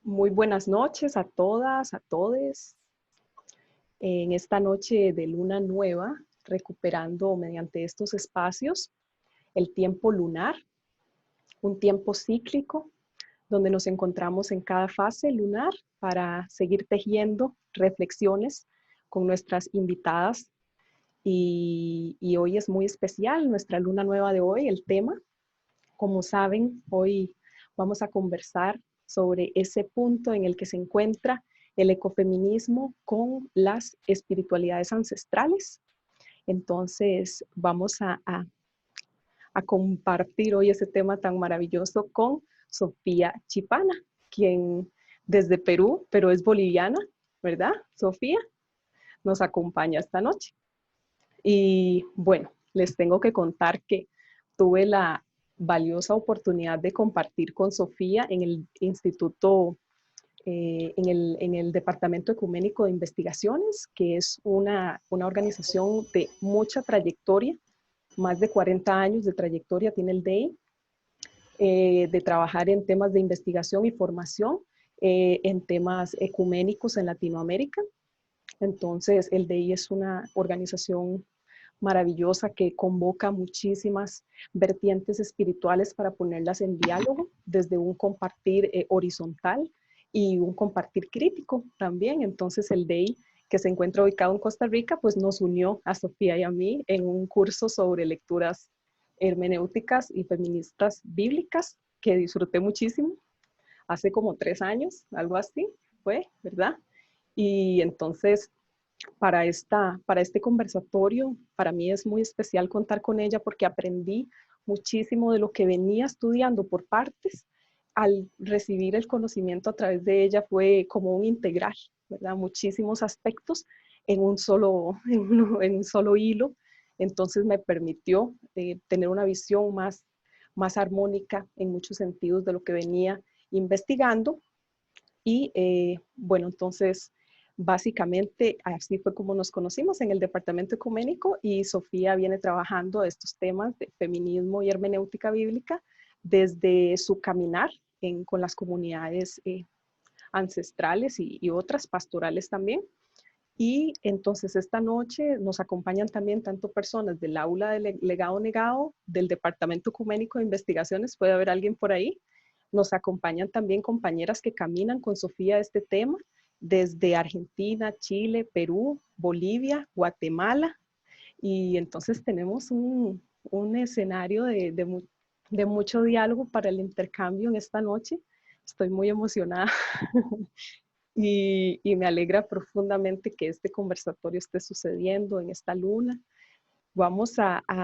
Muy buenas noches a todas, a todes. En esta noche de luna nueva, recuperando mediante estos espacios el tiempo lunar, un tiempo cíclico, donde nos encontramos en cada fase lunar para seguir tejiendo reflexiones con nuestras invitadas. Y hoy es muy especial, nuestra luna nueva de hoy, el tema. Como saben, hoy vamos a conversar sobre ese punto en el que se encuentra el ecofeminismo con las espiritualidades ancestrales. Entonces, vamos a compartir hoy ese tema tan maravilloso con Sofía Chipana, quien desde Perú, pero es boliviana, ¿verdad? Sofía nos acompaña esta noche. Y bueno, les tengo que contar que tuve la valiosa oportunidad de compartir con Sofía en el Instituto, en el Departamento Ecuménico de Investigaciones, que es una organización de mucha trayectoria, más de 40 años de trayectoria tiene el DEI, de trabajar en temas de investigación y formación, en temas ecuménicos en Latinoamérica. Entonces, el DEI es una organización maravillosa que convoca muchísimas vertientes espirituales para ponerlas en diálogo desde un compartir horizontal y un compartir crítico también. Entonces el DEI, que se encuentra ubicado en Costa Rica, pues nos unió a Sofía y a mí en un curso sobre lecturas hermenéuticas y feministas bíblicas que disfruté muchísimo hace como 3 años, algo así fue, ¿verdad? Y entonces para este conversatorio. Para mí es muy especial contar con ella porque aprendí muchísimo de lo que venía estudiando por partes. Al recibir el conocimiento a través de ella fue como un integral, ¿verdad? Muchísimos aspectos en un solo, en un solo hilo. Entonces me permitió tener una visión más armónica en muchos sentidos de lo que venía investigando. Y bueno, entonces básicamente así fue como nos conocimos en el departamento ecuménico y Sofía viene trabajando estos temas de feminismo y hermenéutica bíblica desde su caminar con las comunidades ancestrales y otras pastorales también. Y entonces esta noche nos acompañan también tanto personas del aula de legado negado, del Departamento Ecuménico de Investigaciones, puede haber alguien por ahí. Nos acompañan también compañeras que caminan con Sofía este tema desde Argentina, Chile, Perú, Bolivia, Guatemala. Y entonces tenemos un escenario de mucho diálogo para el intercambio en esta noche. Estoy muy emocionada. Y me alegra profundamente que este conversatorio esté sucediendo en esta luna. Vamos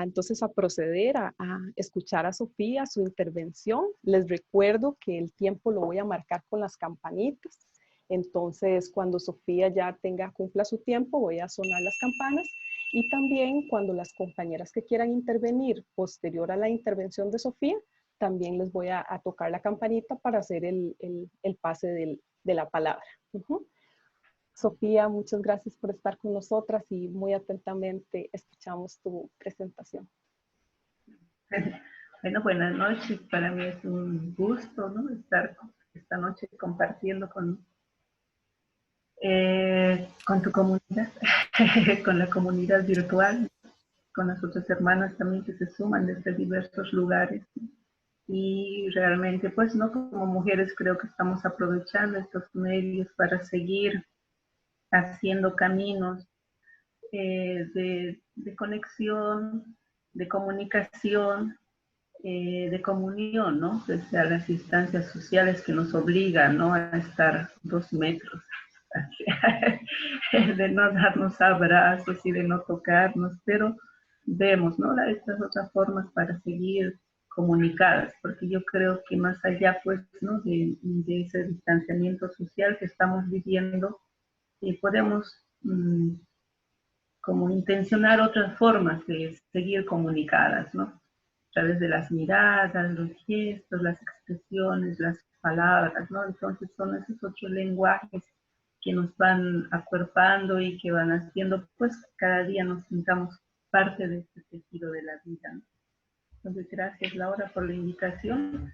entonces a proceder a escuchar a Sofía, su intervención. Les recuerdo que el tiempo lo voy a marcar con las campanitas. Entonces, cuando Sofía ya cumpla su tiempo, voy a sonar las campanas. Y también cuando las compañeras que quieran intervenir posterior a la intervención de Sofía, también les voy a tocar la campanita para hacer el pase de la palabra. Sofía, muchas gracias por estar con nosotras y muy atentamente escuchamos tu presentación. Bueno, buenas noches. Para mí es un gusto, ¿no?, estar esta noche compartiendo con tu comunidad, con la comunidad virtual, con las otras hermanas también que se suman desde diversos lugares. Y realmente, pues, ¿no?, como mujeres creo que estamos aprovechando estos medios para seguir haciendo caminos de conexión, de comunicación, de comunión, ¿no?, desde a las instancias sociales que nos obligan, ¿no?, a estar 2 metros, de no darnos abrazos y de no tocarnos, pero vemos, ¿no?, estas otras formas para seguir comunicadas, porque yo creo que más allá, pues, ¿no?, de ese distanciamiento social que estamos viviendo, podemos como intencionar otras formas de seguir comunicadas, ¿no?, a través de las miradas, los gestos, las expresiones, las palabras, ¿no? Entonces son esos otros lenguajes que nos van acuerpando y que van haciendo, pues, cada día nos sintamos parte de este tejido de la vida, ¿no? Entonces, gracias, Laura, por la invitación.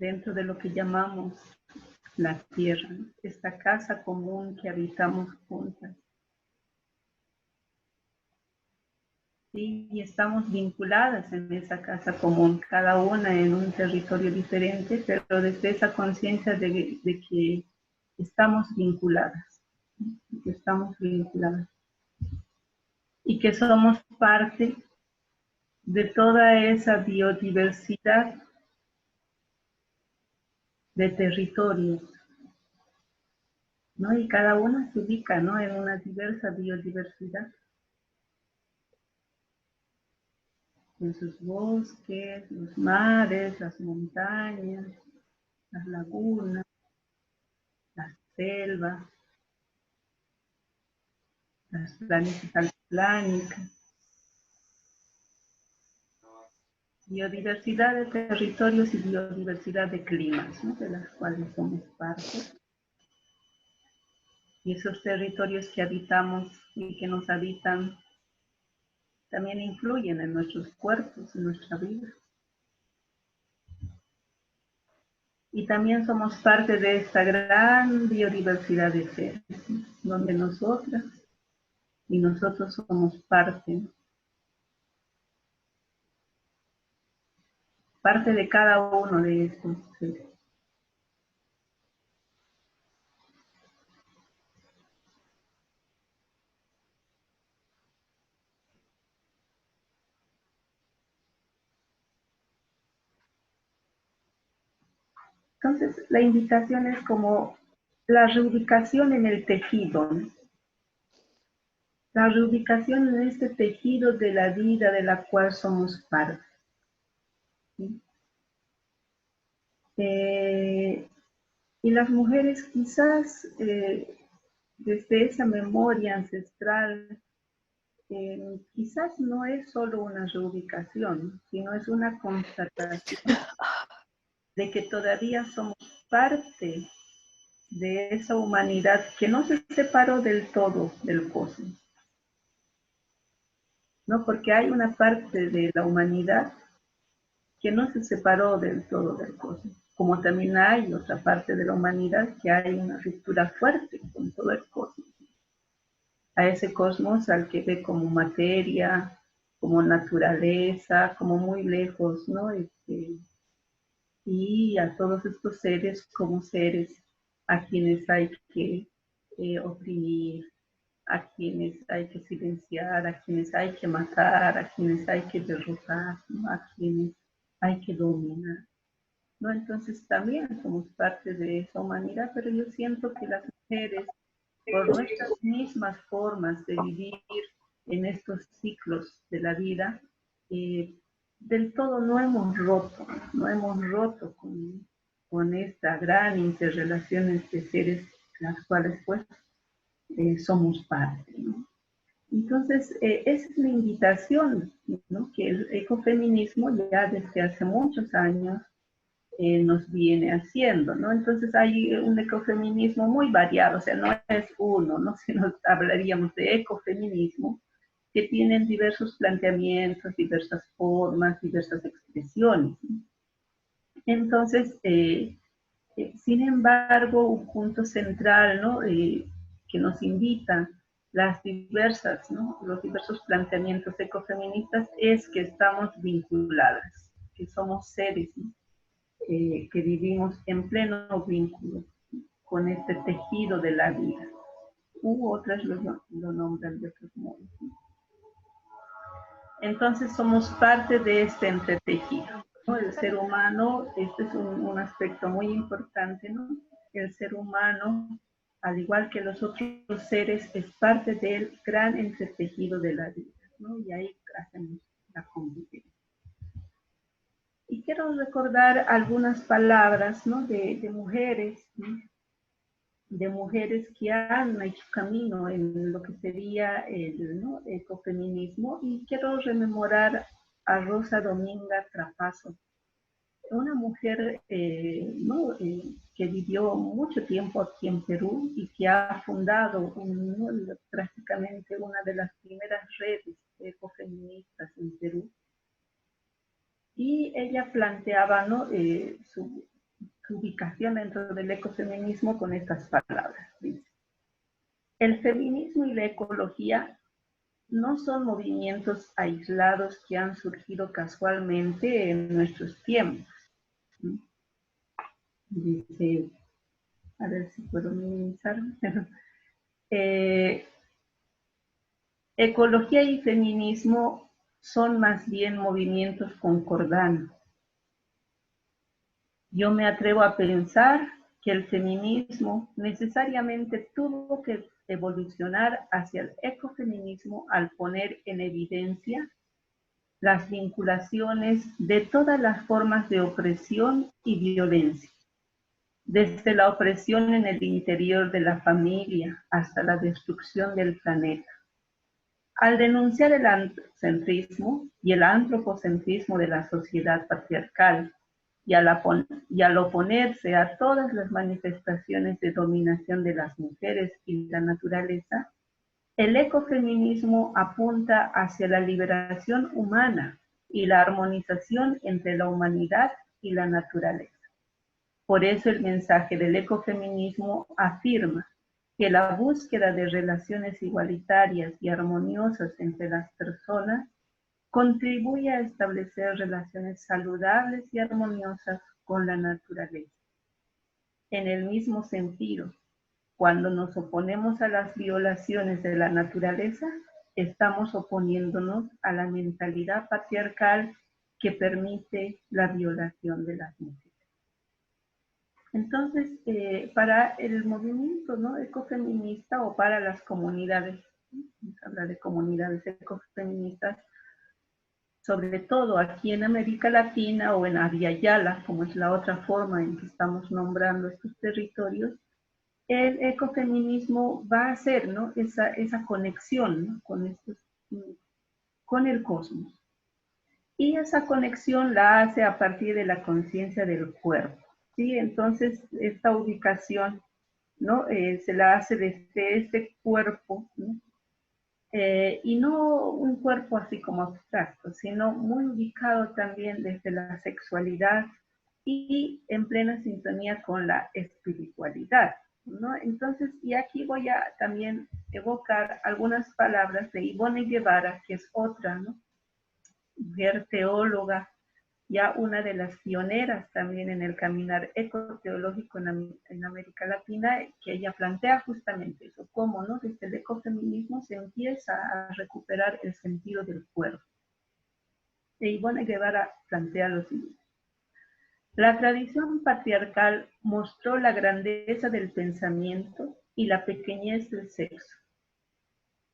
dentro de lo que llamamos la tierra, ¿no? Esta casa común que habitamos juntas. ¿Sí? Y estamos vinculadas en esa casa común, cada una en un territorio diferente, pero desde esa conciencia de que estamos vinculadas, ¿sí? Que estamos vinculadas. Y que somos parte de toda esa biodiversidad de territorios, ¿no? Y cada una se ubica, ¿no? En una diversa biodiversidad, en sus bosques, los mares, las montañas, las lagunas, las selvas, las planicies altiplánicas, biodiversidad de territorios y biodiversidad de climas, ¿no? De las cuales somos parte. Y esos territorios que habitamos y que nos habitan también influyen en nuestros cuerpos, en nuestra vida. Y también somos parte de esta gran biodiversidad de seres, ¿sí? Donde nosotras y nosotros somos parte, parte de cada uno de estos seres. Entonces, la invitación es como la reubicación en el tejido, ¿no? La reubicación en este tejido de la vida de la cual somos parte, ¿sí? Y las mujeres quizás desde esa memoria ancestral, quizás no es solo una reubicación, sino es una constatación de que todavía somos parte de esa humanidad que no se separó del todo del cosmos, ¿no? Porque hay una parte de la humanidad que no se separó del todo del cosmos, como también hay otra parte de la humanidad que hay una ruptura fuerte con todo el cosmos, a ese cosmos al que ve como materia, como naturaleza, como muy lejos, ¿no? Y a todos estos seres como seres a quienes hay que oprimir, a quienes hay que silenciar, a quienes hay que matar, a quienes hay que derrotar, ¿no? A quienes hay que dominar, ¿no? Entonces también somos parte de esa humanidad, pero yo siento que las mujeres, por nuestras mismas formas de vivir en estos ciclos de la vida, del todo no hemos roto con esta gran interrelación entre seres, las cuales pues somos parte, ¿no? Entonces, esa es la invitación, ¿no? Que el ecofeminismo ya desde hace muchos años nos viene haciendo, ¿no? Entonces hay un ecofeminismo muy variado, o sea, no es uno, ¿no? Si nos hablaríamos de ecofeminismo, que tienen diversos planteamientos, diversas formas, diversas expresiones, ¿no? Entonces, sin embargo, un punto central, ¿no? Que nos invita las diversas, ¿no? Los diversos planteamientos ecofeministas es que estamos vinculadas, que somos seres, ¿no? Que vivimos en pleno vínculo con este tejido de la vida. Otras lo nombran de otros modos, ¿no? Entonces somos parte de este entretejido, ¿no? El ser humano, este es un aspecto muy importante, ¿no? El ser humano, al igual que los otros seres, es parte del gran entretejido de la vida, ¿no? Y ahí hacemos la convivencia. Y quiero recordar algunas palabras, ¿no? De mujeres, ¿no? De mujeres que han hecho camino en lo que sería el, ¿no? Ecofeminismo, y quiero rememorar a Rosa Dominga Trapazo, una mujer ¿no? Que vivió mucho tiempo aquí en Perú y que ha fundado ¿no? prácticamente una de las primeras redes ecofeministas en Perú. Y ella planteaba, ¿no? su ubicación dentro del ecofeminismo con estas palabras. Dice: el feminismo y la ecología no son movimientos aislados que han surgido casualmente en nuestros tiempos. Dice, a ver si puedo minimizar. Ecología y feminismo son más bien movimientos concordantes. Yo me atrevo a pensar que el feminismo necesariamente tuvo que evolucionar hacia el ecofeminismo al poner en evidencia las vinculaciones de todas las formas de opresión y violencia, desde la opresión en el interior de la familia hasta la destrucción del planeta. Al denunciar el androcentrismo y el antropocentrismo de la sociedad patriarcal, y al oponerse a todas las manifestaciones de dominación de las mujeres y la naturaleza, el ecofeminismo apunta hacia la liberación humana y la armonización entre la humanidad y la naturaleza. Por eso el mensaje del ecofeminismo afirma que la búsqueda de relaciones igualitarias y armoniosas entre las personas contribuye a establecer relaciones saludables y armoniosas con la naturaleza. En el mismo sentido, cuando nos oponemos a las violaciones de la naturaleza, estamos oponiéndonos a la mentalidad patriarcal que permite la violación de las mujeres. Entonces, para el movimiento, ¿no?, ecofeminista, o para las comunidades, vamos a hablar de comunidades ecofeministas, sobre todo aquí en América Latina o en Abya Yala, como es la otra forma en que estamos nombrando estos territorios, el ecofeminismo va a hacer, ¿no?, esa conexión, ¿no?, con el cosmos. Y esa conexión la hace a partir de la conciencia del cuerpo, ¿sí? Entonces, esta ubicación, ¿no?, se la hace desde este cuerpo, ¿no? Y no un cuerpo así como abstracto, sino muy ubicado también desde la sexualidad y en plena sintonía con la espiritualidad, ¿no? Entonces, y aquí voy a también evocar algunas palabras de Ivonne Guevara, que es otra, ¿no?, mujer teóloga, ya una de las pioneras también en el caminar ecoteológico en América Latina, que ella plantea justamente eso, cómo, ¿no?, desde el ecofeminismo se empieza a recuperar el sentido del cuerpo. E Ivonne Guevara plantea lo siguiente: la tradición patriarcal mostró la grandeza del pensamiento y la pequeñez del sexo,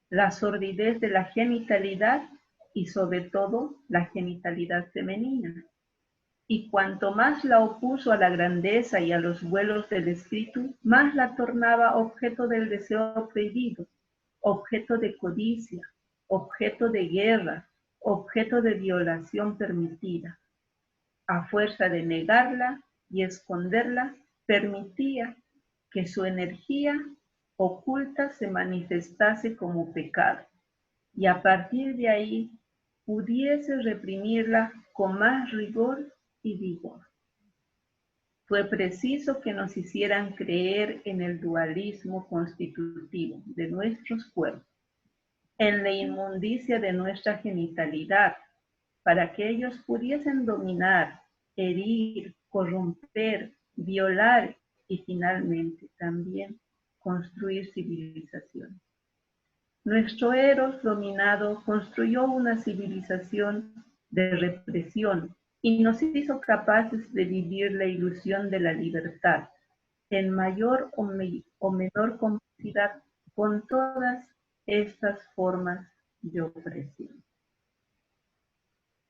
la sordidez de la genitalidad y sobre todo la genitalidad femenina. Y cuanto más la opuso a la grandeza y a los vuelos del espíritu, más la tornaba objeto del deseo prohibido, objeto de codicia, objeto de guerra, objeto de violación permitida. A fuerza de negarla y esconderla, permitía que su energía oculta se manifestase como pecado, y a partir de ahí pudiese reprimirla con más rigor y vigor. Fue preciso que nos hicieran creer en el dualismo constitutivo de nuestros cuerpos, en la inmundicia de nuestra genitalidad, para que ellos pudiesen dominar, herir, corromper, violar y finalmente también construir civilización. Nuestro Eros dominado construyó una civilización de represión y nos hizo capaces de vivir la ilusión de la libertad en mayor o menor complicidad con todas estas formas de opresión.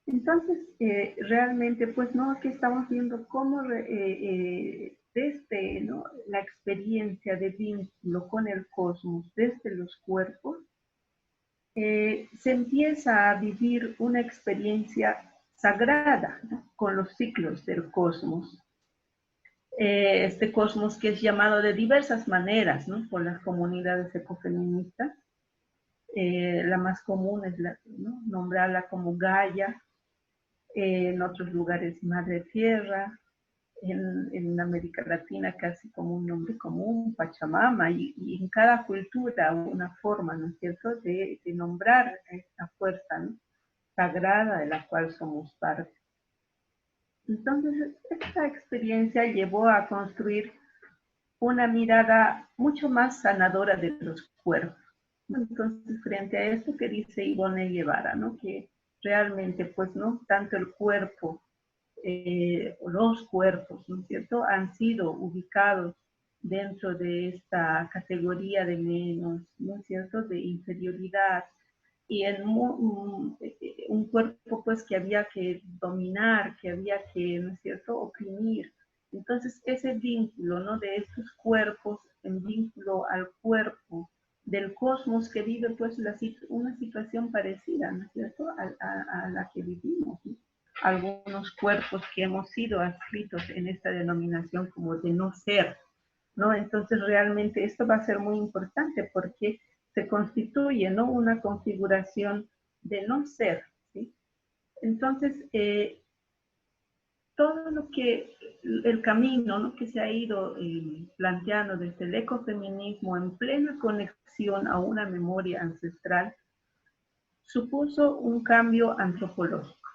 Entonces, realmente, pues no, aquí estamos viendo cómo desde, ¿no?, la experiencia de vínculo con el cosmos, desde los cuerpos, se empieza a vivir una experiencia sagrada, ¿no?, con los ciclos del cosmos. Este cosmos que es llamado de diversas maneras, ¿no?, por las comunidades ecofeministas. La más común es ¿no?, nombrarla como Gaia, en otros lugares Madre Tierra, en América Latina casi como un nombre común, Pachamama, y en cada cultura una forma, ¿no es cierto?, de nombrar esta fuerza, ¿no?, sagrada de la cual somos parte. Entonces, esta experiencia llevó a construir una mirada mucho más sanadora de los cuerpos. Entonces, frente a esto que dice Ivone Guevara, ¿no?, que realmente, pues, ¿no?, tanto el cuerpo, los cuerpos, ¿no es cierto?, han sido ubicados dentro de esta categoría de menos, ¿no es cierto?, de inferioridad, y en un cuerpo, pues, que había que dominar, que había que, ¿no es cierto?, oprimir. Entonces, ese vínculo, ¿no?, de estos cuerpos en vínculo al cuerpo del cosmos que vive, pues, una situación parecida, ¿no es cierto?, a la que vivimos, ¿no? Algunos cuerpos que hemos sido adscritos en esta denominación como de no ser, ¿no? Entonces, realmente esto va a ser muy importante porque se constituye, ¿no?, una configuración de no ser, ¿sí? Entonces, todo lo que, el camino, ¿no?, que se ha ido planteando desde el ecofeminismo en plena conexión a una memoria ancestral, supuso un cambio antropológico,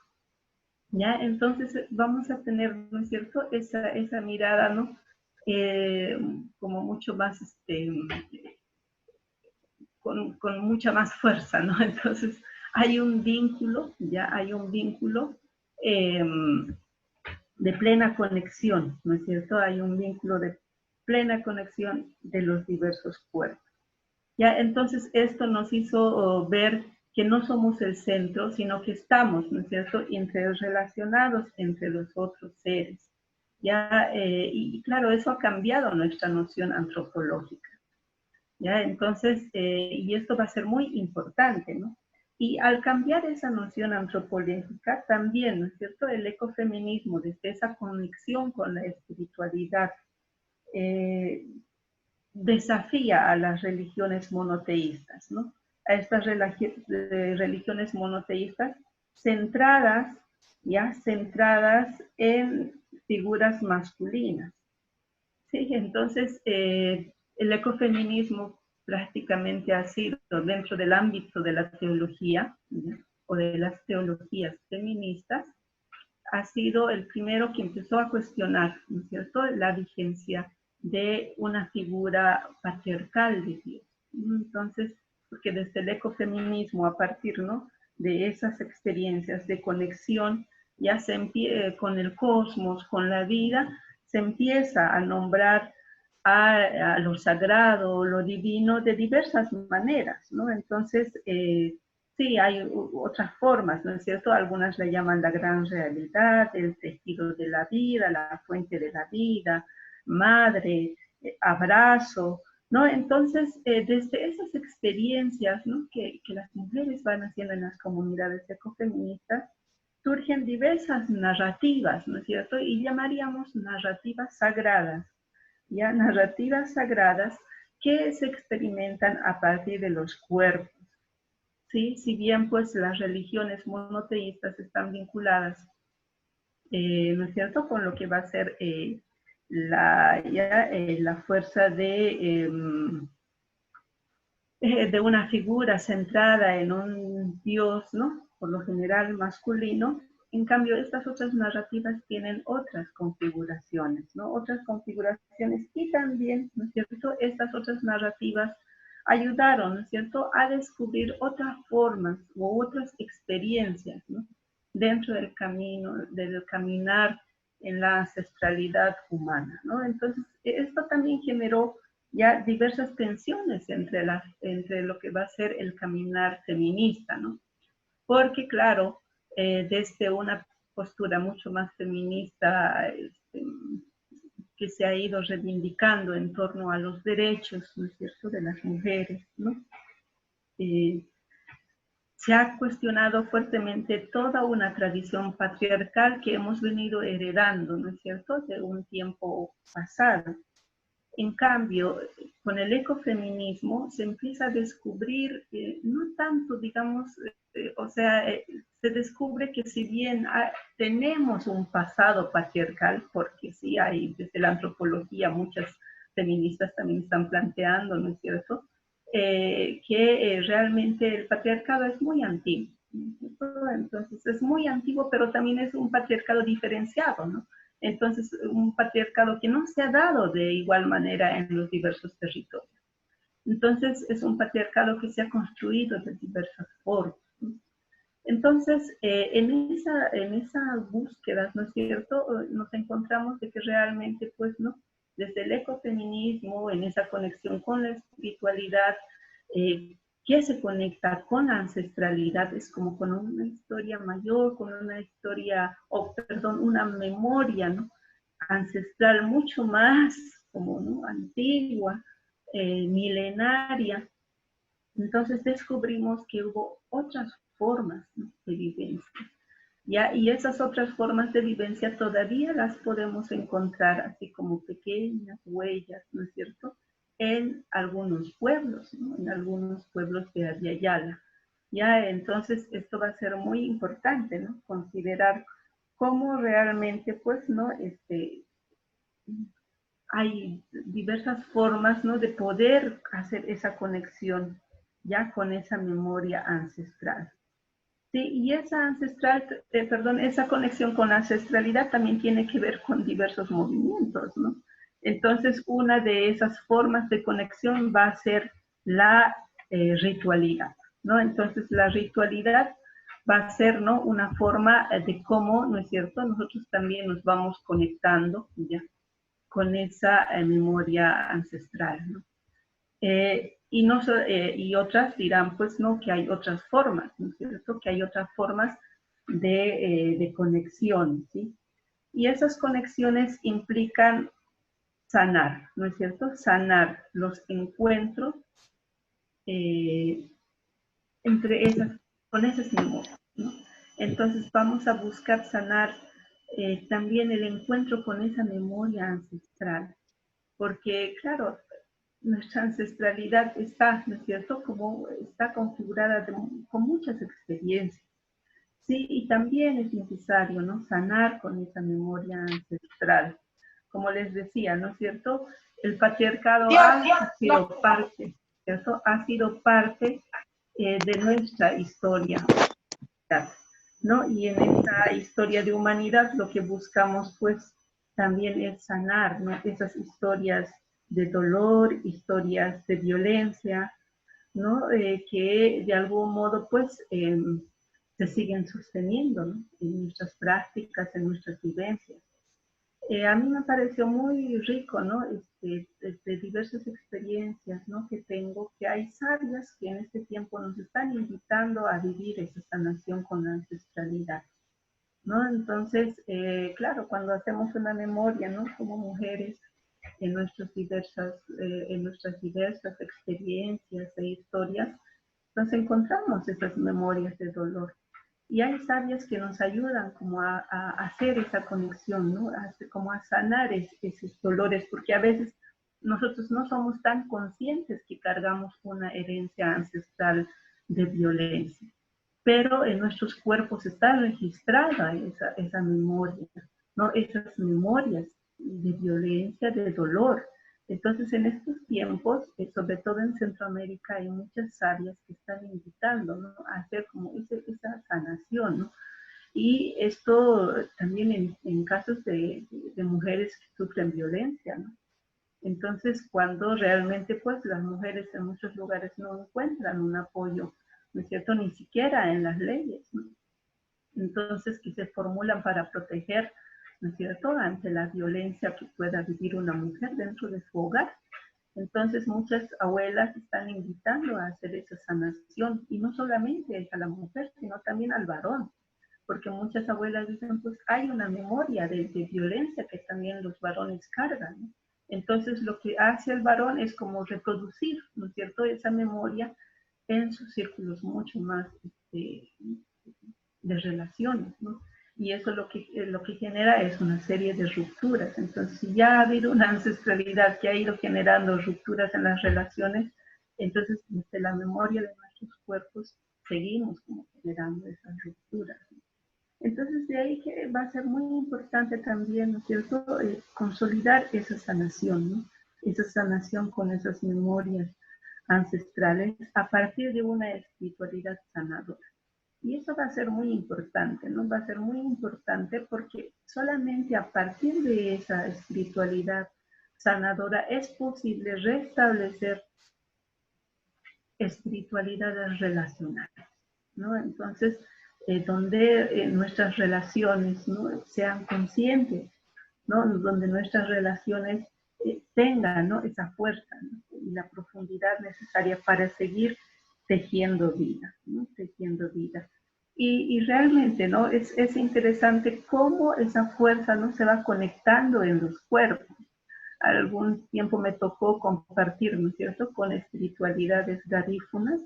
¿ya? Entonces vamos a tener, ¿no es cierto?, esa mirada, ¿no?, como mucho más, con mucha más fuerza, ¿no? Entonces hay un vínculo, ya hay un vínculo de plena conexión, ¿no es cierto? Hay un vínculo de plena conexión de los diversos cuerpos. Ya, entonces esto nos hizo ver que no somos el centro, sino que estamos, ¿no es cierto?, interrelacionados entre los otros seres. Ya, y claro, eso ha cambiado nuestra noción antropológica. ¿Ya? Entonces, y esto va a ser muy importante, ¿no? Y al cambiar esa noción antropológica, también, ¿no es cierto?, el ecofeminismo, desde esa conexión con la espiritualidad, desafía a las religiones monoteístas, ¿no?, a estas religiones monoteístas centradas, ya, centradas en figuras masculinas. Sí, entonces el ecofeminismo prácticamente ha sido dentro del ámbito de la teología, ¿ya?, o de las teologías feministas, ha sido el primero que empezó a cuestionar, ¿no es cierto?, la vigencia de una figura patriarcal de Dios. Entonces, porque desde el ecofeminismo, a partir, ¿no?, de esas experiencias de conexión, ya con el cosmos, con la vida, se empieza a nombrar a lo sagrado, lo divino, de diversas maneras, ¿no? Entonces, sí, hay otras formas, ¿no es cierto? Algunas le llaman la gran realidad, el tejido de la vida, la fuente de la vida, madre, abrazo, ¿no? Entonces, desde esas experiencias, ¿no?, que las mujeres van haciendo en las comunidades ecofeministas, surgen diversas narrativas, ¿no es cierto? Y llamaríamos narrativas sagradas, ¿ya? Narrativas sagradas que se experimentan a partir de los cuerpos. ¿Sí? Si bien pues las religiones monoteístas están vinculadas, ¿no es cierto?, con lo que va a ser la fuerza de una figura centrada en un dios, ¿no?, por lo general masculino. En cambio, estas otras narrativas tienen otras configuraciones, ¿no?, otras configuraciones, y también, ¿no es cierto?, estas otras narrativas ayudaron, ¿no es cierto?, a descubrir otras formas u otras experiencias, ¿no?, dentro del camino, del caminar en la ancestralidad humana, ¿no? Entonces, esto también generó ya diversas tensiones entre lo que va a ser el caminar feminista, ¿no? Porque, claro, desde una postura mucho más feminista, que se ha ido reivindicando en torno a los derechos, ¿no es cierto?, de las mujeres, ¿no? Se ha cuestionado fuertemente toda una tradición patriarcal que hemos venido heredando, ¿no es cierto?, de un tiempo pasado. En cambio, con el ecofeminismo se empieza a descubrir, no tanto, digamos, o sea, se descubre que si bien tenemos un pasado patriarcal, porque sí hay desde la antropología muchas feministas también están planteando, ¿no es cierto?, que realmente el patriarcado es muy antiguo, ¿no es cierto? Entonces es muy antiguo, pero también es un patriarcado diferenciado, ¿no? Entonces, un patriarcado que no se ha dado de igual manera en los diversos territorios. Entonces, es un patriarcado que se ha construido de diversas formas, ¿no? Entonces, en esa búsqueda, ¿no es cierto?, nos encontramos de que realmente, pues, ¿no?, desde el ecofeminismo, en esa conexión con la espiritualidad, que se conecta con la ancestralidad, es como con una historia mayor, con una historia, o perdón, una memoria, ¿no?, ancestral mucho más como, ¿no?, antigua, milenaria. Entonces descubrimos que hubo otras formas, ¿no?, de vivencia. ¿Ya? Y esas otras formas de vivencia todavía las podemos encontrar así como pequeñas huellas, ¿no es cierto?, en algunos pueblos, ¿no?, en algunos pueblos de Abya. Ya, entonces esto va a ser muy importante, ¿no?, considerar cómo realmente, pues, ¿no?, hay diversas formas, ¿no?, de poder hacer esa conexión ya con esa memoria ancestral. Sí, y esa ancestral, perdón, esa conexión con la ancestralidad también tiene que ver con diversos movimientos, ¿no? Entonces, una de esas formas de conexión va a ser la ritualidad, ¿no? Entonces, la ritualidad va a ser, ¿no?, una forma de cómo, ¿no es cierto?, nosotros también nos vamos conectando, ¿ya?, con esa memoria ancestral, ¿no? Y otras dirán, pues no, que hay otras formas, ¿no es cierto?, que hay otras formas de conexión, ¿sí? Y esas conexiones implican sanar, ¿no es cierto?, sanar los encuentros eh, entre con esas memorias, ¿no? Entonces vamos a buscar sanar también el encuentro con esa memoria ancestral, porque claro, nuestra ancestralidad está, ¿no es cierto?, como está configurada con muchas experiencias. Sí, y también es necesario, ¿no?, sanar con esa memoria ancestral. Como les decía, ¿no es cierto?, el patriarcado ha sido parte, ¿cierto?, ha sido parte de nuestra historia, ¿no? Y en esta historia de humanidad lo que buscamos, pues, también es sanar, ¿no?, esas historias de dolor, historias de violencia, ¿no?, que de algún modo, pues, se siguen sosteniendo, ¿no?, en nuestras prácticas, en nuestras vivencias. A mí me pareció muy rico, ¿no?, de diversas experiencias, ¿no?, que tengo, que hay sabias que en este tiempo nos están invitando a vivir esa sanación con la ancestralidad, ¿no? Entonces, claro, cuando hacemos una memoria, ¿no?, como mujeres, en en nuestras diversas experiencias e historias, nos encontramos esas memorias de dolor. Y hay sabias que nos ayudan como a hacer esa conexión, ¿no?, como a sanar esos dolores, porque a veces nosotros no somos tan conscientes que cargamos una herencia ancestral de violencia, pero en nuestros cuerpos está registrada esa memoria, ¿no?, esas memorias de violencia, de dolor. Entonces, en estos tiempos, sobre todo en Centroamérica, hay muchas sabias que están invitando, ¿no?, a hacer como esa sanación, ¿no? Y esto también en casos de mujeres que sufren violencia, ¿no? Entonces, cuando realmente, pues, las mujeres en muchos lugares no encuentran un apoyo, ¿no es cierto?, ni siquiera en las leyes, ¿no? Entonces, que se formulan para proteger, ¿no es cierto?, ante la violencia que pueda vivir una mujer dentro de su hogar. Entonces, muchas abuelas están invitando a hacer esa sanación, y no solamente a la mujer, sino también al varón, porque muchas abuelas dicen, pues hay una memoria de violencia que también los varones cargan, ¿no? Entonces, lo que hace el varón es como reproducir, ¿no es cierto?, esa memoria en sus círculos mucho más de relaciones, ¿no? Y eso lo que genera es una serie de rupturas. Entonces, si ya ha habido una ancestralidad que ha ido generando rupturas en las relaciones, entonces desde la memoria de nuestros cuerpos seguimos como generando esas rupturas. Entonces, de ahí que va a ser muy importante también, ¿no es cierto?, consolidar esa sanación, ¿no? Esa sanación con esas memorias ancestrales a partir de una espiritualidad sanadora. Y eso va a ser muy importante, ¿no? Va a ser muy importante porque solamente a partir de esa espiritualidad sanadora es posible restablecer espiritualidades relacionales, ¿no? Entonces, donde nuestras relaciones, ¿no?, sean conscientes, ¿no?, donde nuestras relaciones tengan, ¿no?, esa fuerza, ¿no?, y la profundidad necesaria para seguir tejiendo vida, ¿no?, tejiendo vida. Y realmente, ¿no?, es interesante cómo esa fuerza, ¿no?, se va conectando en los cuerpos. Algún tiempo me tocó compartir, ¿no es cierto?, con espiritualidades garífunas,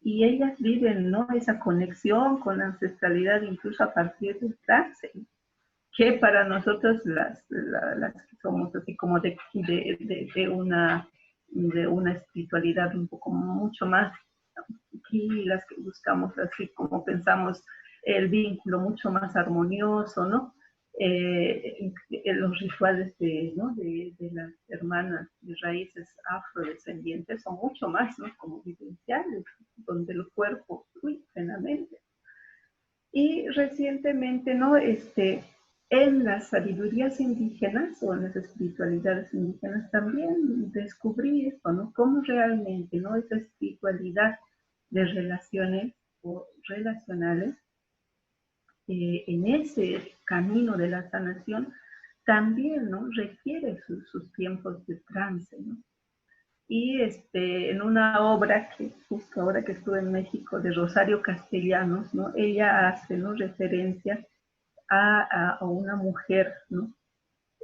y ellas viven, ¿no?, esa conexión con la ancestralidad incluso a partir del trance, que para nosotros las que somos así como de una espiritualidad un poco mucho más, y las que buscamos así como pensamos el vínculo mucho más armonioso, ¿no? Los rituales ¿no?, de las hermanas de raíces afrodescendientes son mucho más, ¿no?, como vivenciales, donde el cuerpo fluye plenamente. Y recientemente, ¿no?, en las sabidurías indígenas o en las espiritualidades indígenas también descubrí esto, ¿no?, cómo realmente, ¿no?, esa espiritualidad de relaciones o relacionales en ese camino de la sanación también, ¿no?, requiere sus tiempos de trance, ¿no? Y en una obra que justo ahora que estuve en México de Rosario Castellanos, ¿no?, ella hace, ¿no?, referencia a una mujer, ¿no?,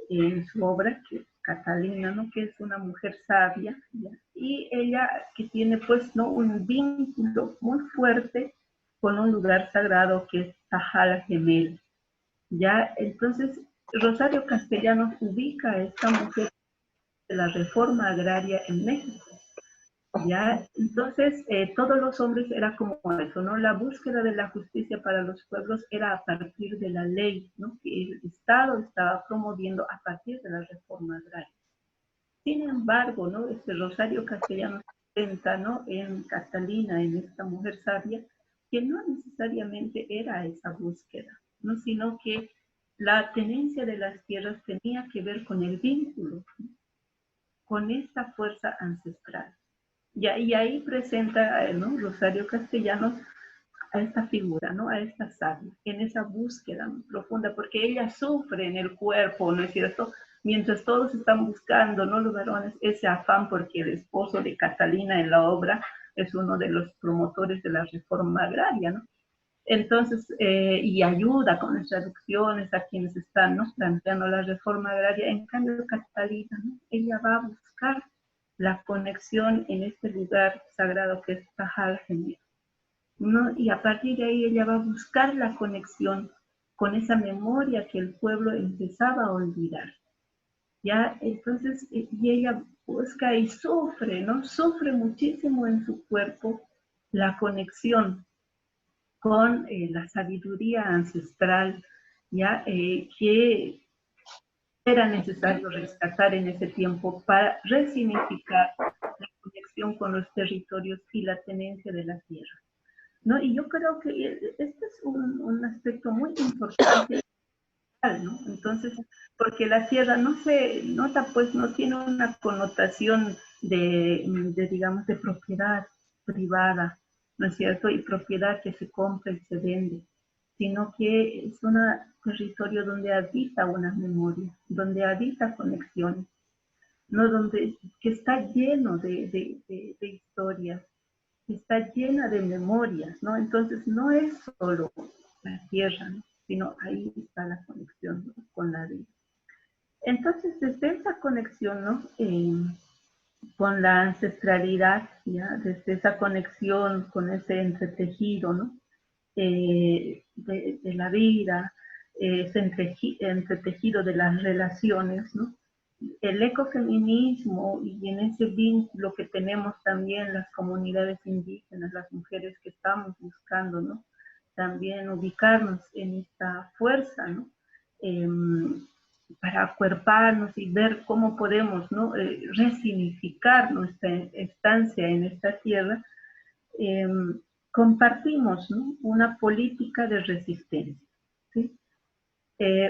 en su obra, que es Catalina, ¿no?, que es una mujer sabia, ¿ya?, y ella que tiene pues, ¿no?, un vínculo muy fuerte con un lugar sagrado que es Tajal Gemel, ¿ya? Entonces, Rosario Castellanos ubica a esta mujer de la reforma agraria en México, ¿ya? Entonces, todos los hombres era como eso, ¿no? La búsqueda de la justicia para los pueblos era a partir de la ley, ¿no?, que el Estado estaba promoviendo a partir de la reforma agraria. Sin embargo, ¿no?, Rosario Castellanos presenta, ¿no?, en Catalina, en esta mujer sabia, que no necesariamente era esa búsqueda, ¿no?, sino que la tenencia de las tierras tenía que ver con el vínculo, ¿no?, con esta fuerza ancestral. Y ahí presenta, ¿no?, Rosario Castellanos a esta figura, ¿no?, a esta sabia, en esa búsqueda profunda, porque ella sufre en el cuerpo, ¿no es cierto?, mientras todos están buscando, ¿no?, los varones, ese afán, porque el esposo de Catalina en la obra es uno de los promotores de la reforma agraria, ¿no? Entonces, y ayuda con las traducciones a quienes están, ¿no?, planteando la reforma agraria. En cambio, Catalina, ¿no?, ella va a buscar la conexión en este lugar sagrado que es Tajal Gemel, ¿no? Y a partir de ahí ella va a buscar la conexión con esa memoria que el pueblo empezaba a olvidar, ¿ya? Entonces, y ella busca y sufre, ¿no? Sufre muchísimo en su cuerpo la conexión con la sabiduría ancestral, ¿ya? Que era necesario rescatar en ese tiempo para resignificar la conexión con los territorios y la tenencia de la tierra, ¿no? Y yo creo que este es un aspecto muy importante, ¿no? Entonces, porque la tierra no se nota, pues no tiene una connotación digamos, de propiedad privada, ¿no es cierto? Y propiedad que se compra y se vende, sino que es un territorio donde habita una memoria, donde habita conexiones, ¿no? Que está lleno de historias, está llena de memorias, ¿no? Entonces no es solo la tierra, ¿no?, sino ahí está la conexión, ¿no?, con la vida. Entonces, desde esa conexión, ¿no?, con la ancestralidad, ¿ya?, desde esa conexión con ese entretejido, ¿no?, de la vida, ese entretejido de las relaciones, ¿no? El ecofeminismo y en ese vínculo que tenemos también las comunidades indígenas, las mujeres que estamos buscando, ¿no? También ubicarnos en esta fuerza, ¿no? Para acuerparnos y ver cómo podemos, ¿no? Resignificar nuestra estancia en esta tierra, compartimos, ¿no? Una política de resistencia, ¿sí?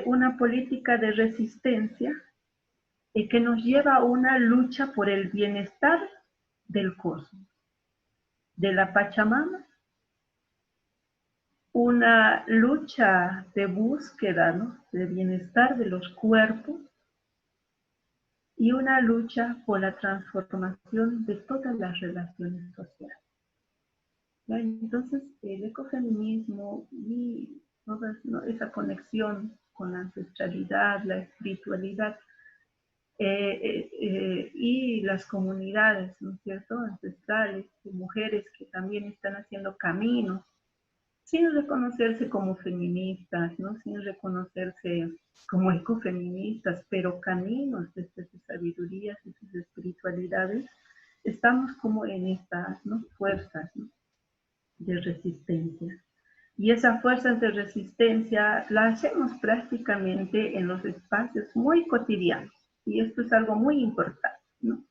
Una política de resistencia que nos lleva a una lucha por el bienestar del cosmos, de la Pachamama, una lucha de búsqueda, ¿no? De bienestar de los cuerpos y una lucha por la transformación de todas las relaciones sociales. ¿Ya? Entonces, el ecofeminismo y toda, ¿no? esa conexión con la ancestralidad, la espiritualidad, y las comunidades, ¿no es cierto?, ancestrales, de mujeres que también están haciendo caminos, sin reconocerse como feministas, ¿no?, sin reconocerse como ecofeministas, pero caminos desde sus sabidurías y sus espiritualidades, estamos como en estas, ¿no?, fuerzas, ¿no?, de resistencia. Y esa fuerza de resistencia la hacemos prácticamente en los espacios muy cotidianos. Y esto es algo muy importante, ¿no?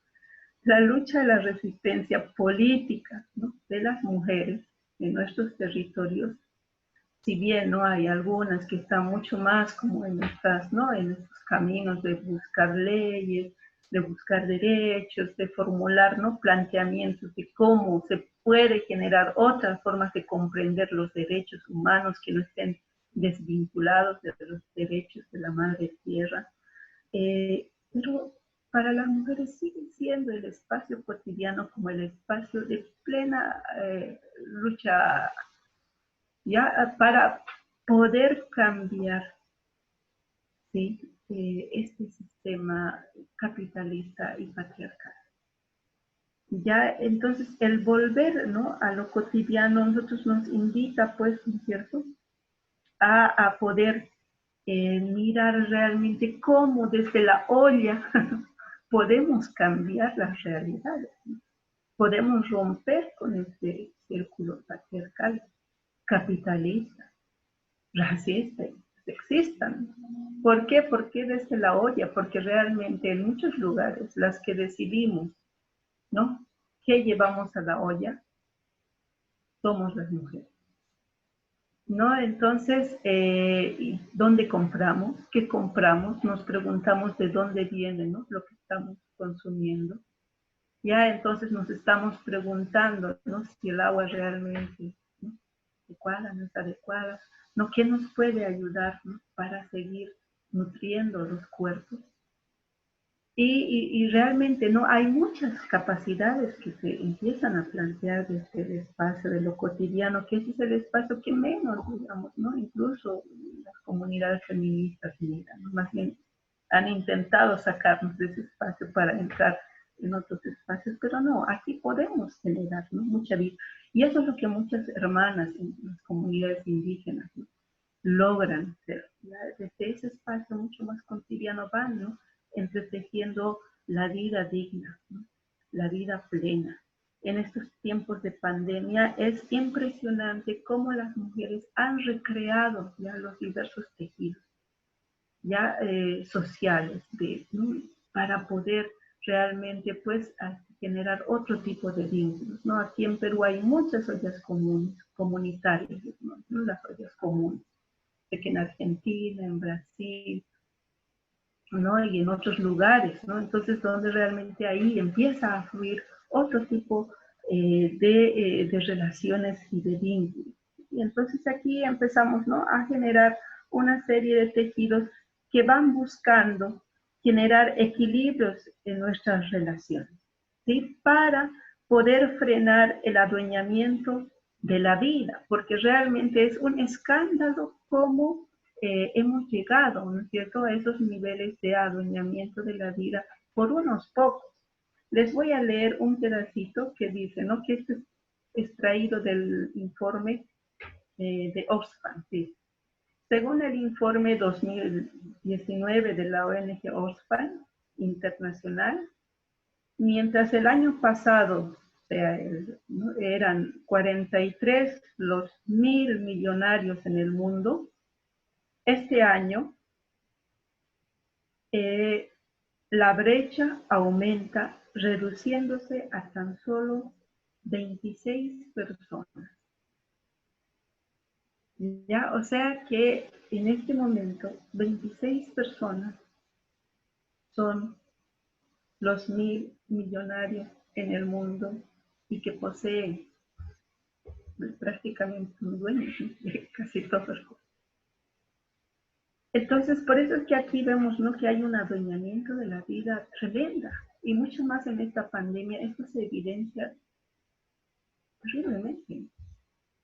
La lucha de la resistencia política, ¿no?, de las mujeres en nuestros territorios, si bien no hay algunas que están mucho más como en estas, ¿no?, en estos caminos de buscar leyes, de buscar derechos, de formular, ¿no?, planteamientos de cómo se puede generar otras formas de comprender los derechos humanos que no estén desvinculados de los derechos de la madre tierra. Pero para las mujeres sigue siendo el espacio cotidiano como el espacio de plena lucha, ya, para poder cambiar, ¿sí?, este sistema capitalista y patriarcal. Ya, entonces, el volver, ¿no?, a lo cotidiano, nosotros nos invita, pues, ¿no es cierto?, a poder mirar realmente cómo desde la olla podemos cambiar las realidades, ¿no? Podemos romper con este círculo patriarcal, capitalista, racista, sexista, ¿no? ¿Por qué? Porque desde la olla, porque realmente en muchos lugares las que decidimos, ¿no?, qué llevamos a la olla somos las mujeres, ¿no? Entonces, ¿dónde compramos? ¿Qué compramos? Nos preguntamos de dónde viene, ¿no?, lo que estamos consumiendo. Ya entonces nos estamos preguntando, ¿no?, si el agua realmente, ¿no?, adecuada, no es adecuada, ¿no?, qué nos puede ayudar, ¿no?, para seguir nutriendo los cuerpos. Y realmente, ¿no?, hay muchas capacidades que se empiezan a plantear desde el espacio de lo cotidiano, que ese es el espacio que menos, digamos, ¿no?, incluso las comunidades feministas miran, ¿no?, más bien han intentado sacarnos de ese espacio para entrar en otros espacios, pero no, aquí podemos generar, ¿no?, mucha vida. Y eso es lo que muchas hermanas en las comunidades indígenas, ¿no?, logran ser. ¿Ya? Desde ese espacio mucho más cotidiano van, ¿no?, entretejiendo la vida digna, ¿no?, la vida plena. En estos tiempos de pandemia es impresionante cómo las mujeres han recreado ya los diversos tejidos ya sociales, ¿no?, para poder realmente, pues, generar otro tipo de vínculos, ¿no? Aquí en Perú hay muchas ollas comunes, comunitarias, ¿no?, las ollas comunes, sé que en Argentina, en Brasil, ¿no?, y en otros lugares, ¿no? Entonces, donde realmente ahí empieza a fluir otro tipo de relaciones y de vínculos. Y entonces aquí empezamos, ¿no?, a generar una serie de tejidos que van buscando generar equilibrios en nuestras relaciones, ¿sí?, para poder frenar el adueñamiento de la vida, porque realmente es un escándalo cómo hemos llegado, ¿no es cierto?, a esos niveles de adueñamiento de la vida por unos pocos. Les voy a leer un pedacito que dice, ¿no?, que esto es extraído del informe de Oxfam, dice: Según el informe 2019 de la ONG Oxfam Internacional, mientras el año pasado ¿no? eran 43 los 1.000 millonarios en el mundo, este año la brecha aumenta, reduciéndose a tan solo 26 personas. ¿Ya? O sea que en este momento 26 personas son los 1.000 millonarios en el mundo y que poseen prácticamente un dueño de casi todo el mundo. Entonces, por eso es que aquí vemos, ¿no?, que hay un adueñamiento de la vida tremenda, y mucho más en esta pandemia. Esto se evidencia terriblemente.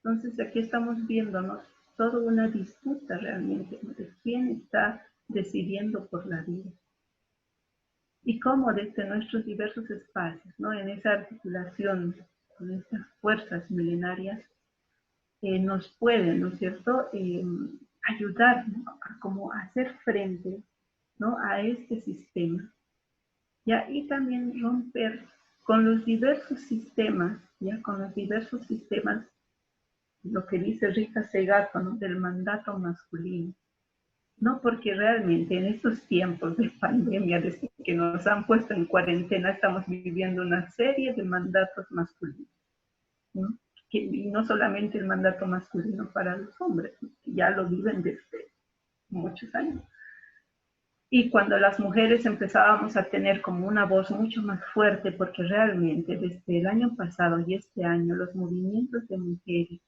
Entonces, aquí estamos viéndonos toda una disputa realmente de quién está decidiendo por la vida. Y cómo desde nuestros diversos espacios, ¿no?, en esa articulación con estas fuerzas milenarias, nos pueden, ¿no es cierto?, ayudar, ¿no?, a como hacer frente, ¿no?, a este sistema, ¿ya? Y también romper con los diversos sistemas, ¿ya?, con los diversos sistemas, lo que dice Rita Segato, ¿no?, del mandato masculino. No, porque realmente en estos tiempos de pandemia, desde que nos han puesto en cuarentena, estamos viviendo una serie de mandatos masculinos, ¿no? Y no solamente el mandato masculino para los hombres, ¿no?, que ya lo viven desde muchos años. Y cuando las mujeres empezábamos a tener como una voz mucho más fuerte, porque realmente desde el año pasado y este año los movimientos de mujeres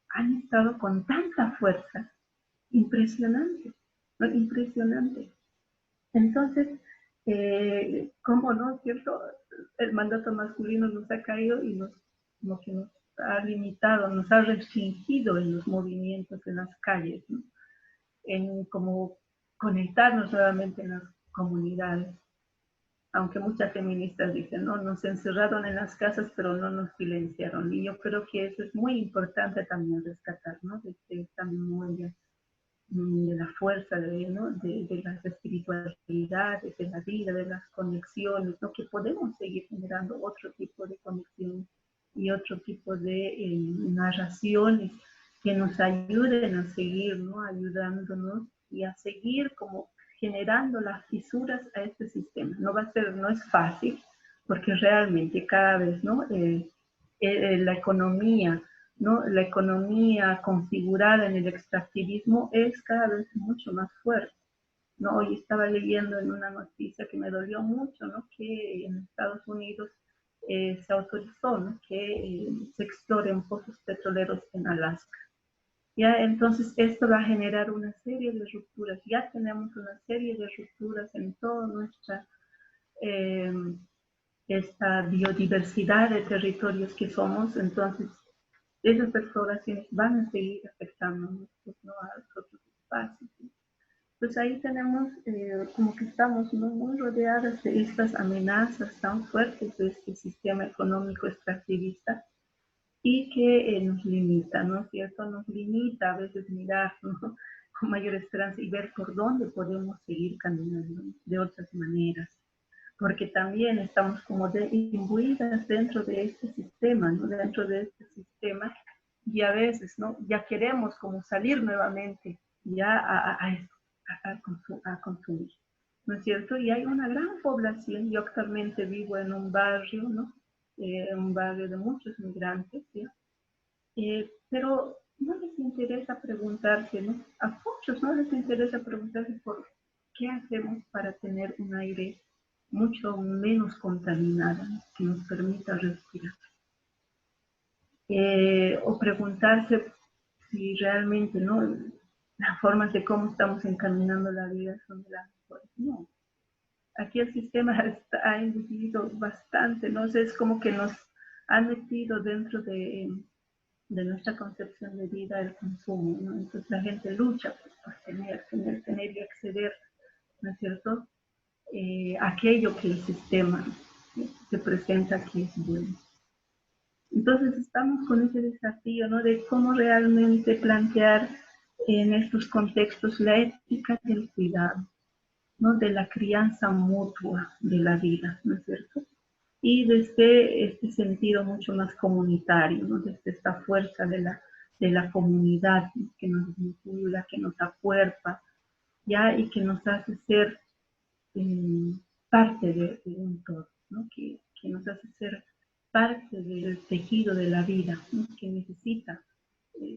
han estado con tanta fuerza, impresionante, ¿no? Impresionante. Entonces, ¿cómo no, cierto? El mandato masculino nos ha caído y como que nos ha limitado, nos ha restringido en los movimientos, en las calles, ¿no?, en como conectarnos nuevamente en las comunidades. Aunque muchas feministas dicen, no, nos encerraron en las casas, pero no nos silenciaron. Y yo creo que eso es muy importante también rescatar, ¿no?, de esta memoria, de la fuerza, ¿no?, de las espiritualidades, de la vida, de las conexiones, ¿no?, que podemos seguir generando otro tipo de conexiones y otro tipo de narraciones que nos ayuden a seguir, ¿no?, ayudándonos y a seguir como generando las fisuras a este sistema. No va a ser, no es fácil, porque realmente cada vez, ¿no?, la economía, ¿no?, la economía configurada en el extractivismo es cada vez mucho más fuerte, ¿no? Hoy estaba leyendo en una noticia que me dolió mucho, ¿no?, que en Estados Unidos se autorizó, ¿no?, que se exploren pozos petroleros en Alaska. ¿Ya? Entonces esto va a generar una serie de rupturas. Ya tenemos una serie de rupturas en toda nuestra esta biodiversidad de territorios que somos. Entonces esas exploraciones van a seguir afectándonos, pues, ¿no?, a otros espacios. Pues ahí tenemos como que estamos, ¿no?, muy rodeadas de estas amenazas tan fuertes de este sistema económico extractivista, y que nos limita, ¿no es cierto? Nos limita a veces mirar, ¿no?, con mayor esperanza y ver por dónde podemos seguir caminando de otras maneras. Porque también estamos como imbuidas dentro de este sistema, ¿no?, dentro de este sistema, y a veces, ¿no?, ya queremos como salir nuevamente ya a consumir, ¿no es cierto? Y hay una gran población. Yo actualmente vivo en un barrio, ¿no?, un barrio de muchos migrantes, ¿sí? Pero no les interesa preguntarse, ¿no?, a muchos no les interesa preguntarse por qué hacemos para tener un aire mucho menos contaminado, que nos permita respirar. O preguntarse si realmente, ¿no?, las formas de cómo estamos encaminando la vida son de las mejores. No. Aquí el sistema ha incidido bastante, ¿no? Es como que nos ha metido dentro de nuestra concepción de vida el consumo, ¿no? Entonces la gente lucha, pues, por tener y acceder, ¿no es cierto?, aquello que el sistema se presenta que es bueno. Entonces estamos con ese desafío, ¿no?, de cómo realmente plantear en estos contextos la ética del cuidado, ¿no? De la crianza mutua de la vida, ¿no es cierto? Y desde este sentido mucho más comunitario, ¿no? Desde esta fuerza de la comunidad, ¿no? Que nos vincula, que nos acuerpa, ¿ya? Y que nos hace ser parte de un todo, ¿no? Que nos hace ser parte del tejido de la vida, ¿no? Que necesita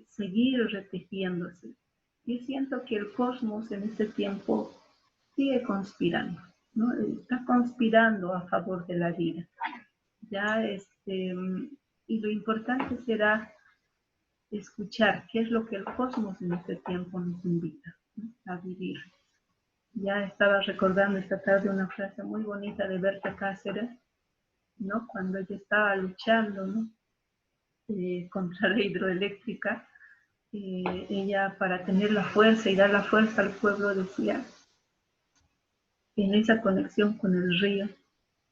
seguir retejiéndose. Yo siento que el cosmos en este tiempo sigue conspirando, ¿no? Está conspirando a favor de la vida. Ya, y lo importante será escuchar qué es lo que el cosmos en este tiempo nos invita, ¿no? A vivir. Ya estaba recordando esta tarde una frase muy bonita de Berta Cáceres, ¿no? Cuando ella estaba luchando, ¿no? Contra la hidroeléctrica, ella para tener la fuerza y dar la fuerza al pueblo decía, en esa conexión con el río,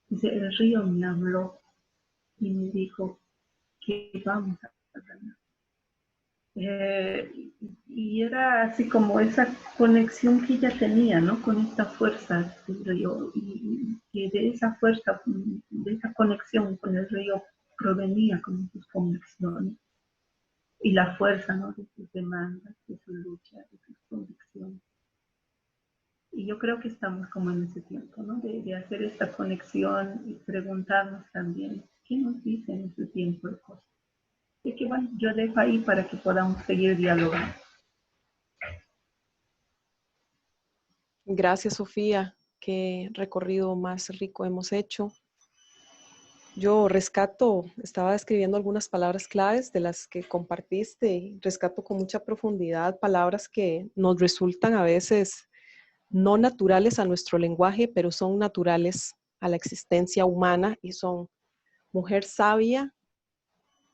dice, el río me habló y me dijo que vamos a ganar. Y era así como esa conexión que ella tenía, ¿no? Con esta fuerza del río, y que de esa fuerza, de esa conexión con el río provenía como sus convicciones y la fuerza, ¿no? De sus demandas, de su lucha, de sus convicciones. Y yo creo que estamos como en ese tiempo, ¿no? De hacer esta conexión y preguntarnos también, ¿qué nos dice en este tiempo de cosas? Y que bueno, yo dejo ahí para que podamos seguir dialogando. Gracias, Sofía. Qué recorrido más rico hemos hecho. Yo rescato, estaba escribiendo algunas palabras claves de las que compartiste y rescato con mucha profundidad palabras que nos resultan a veces no naturales a nuestro lenguaje, pero son naturales a la existencia humana y son mujer sabia.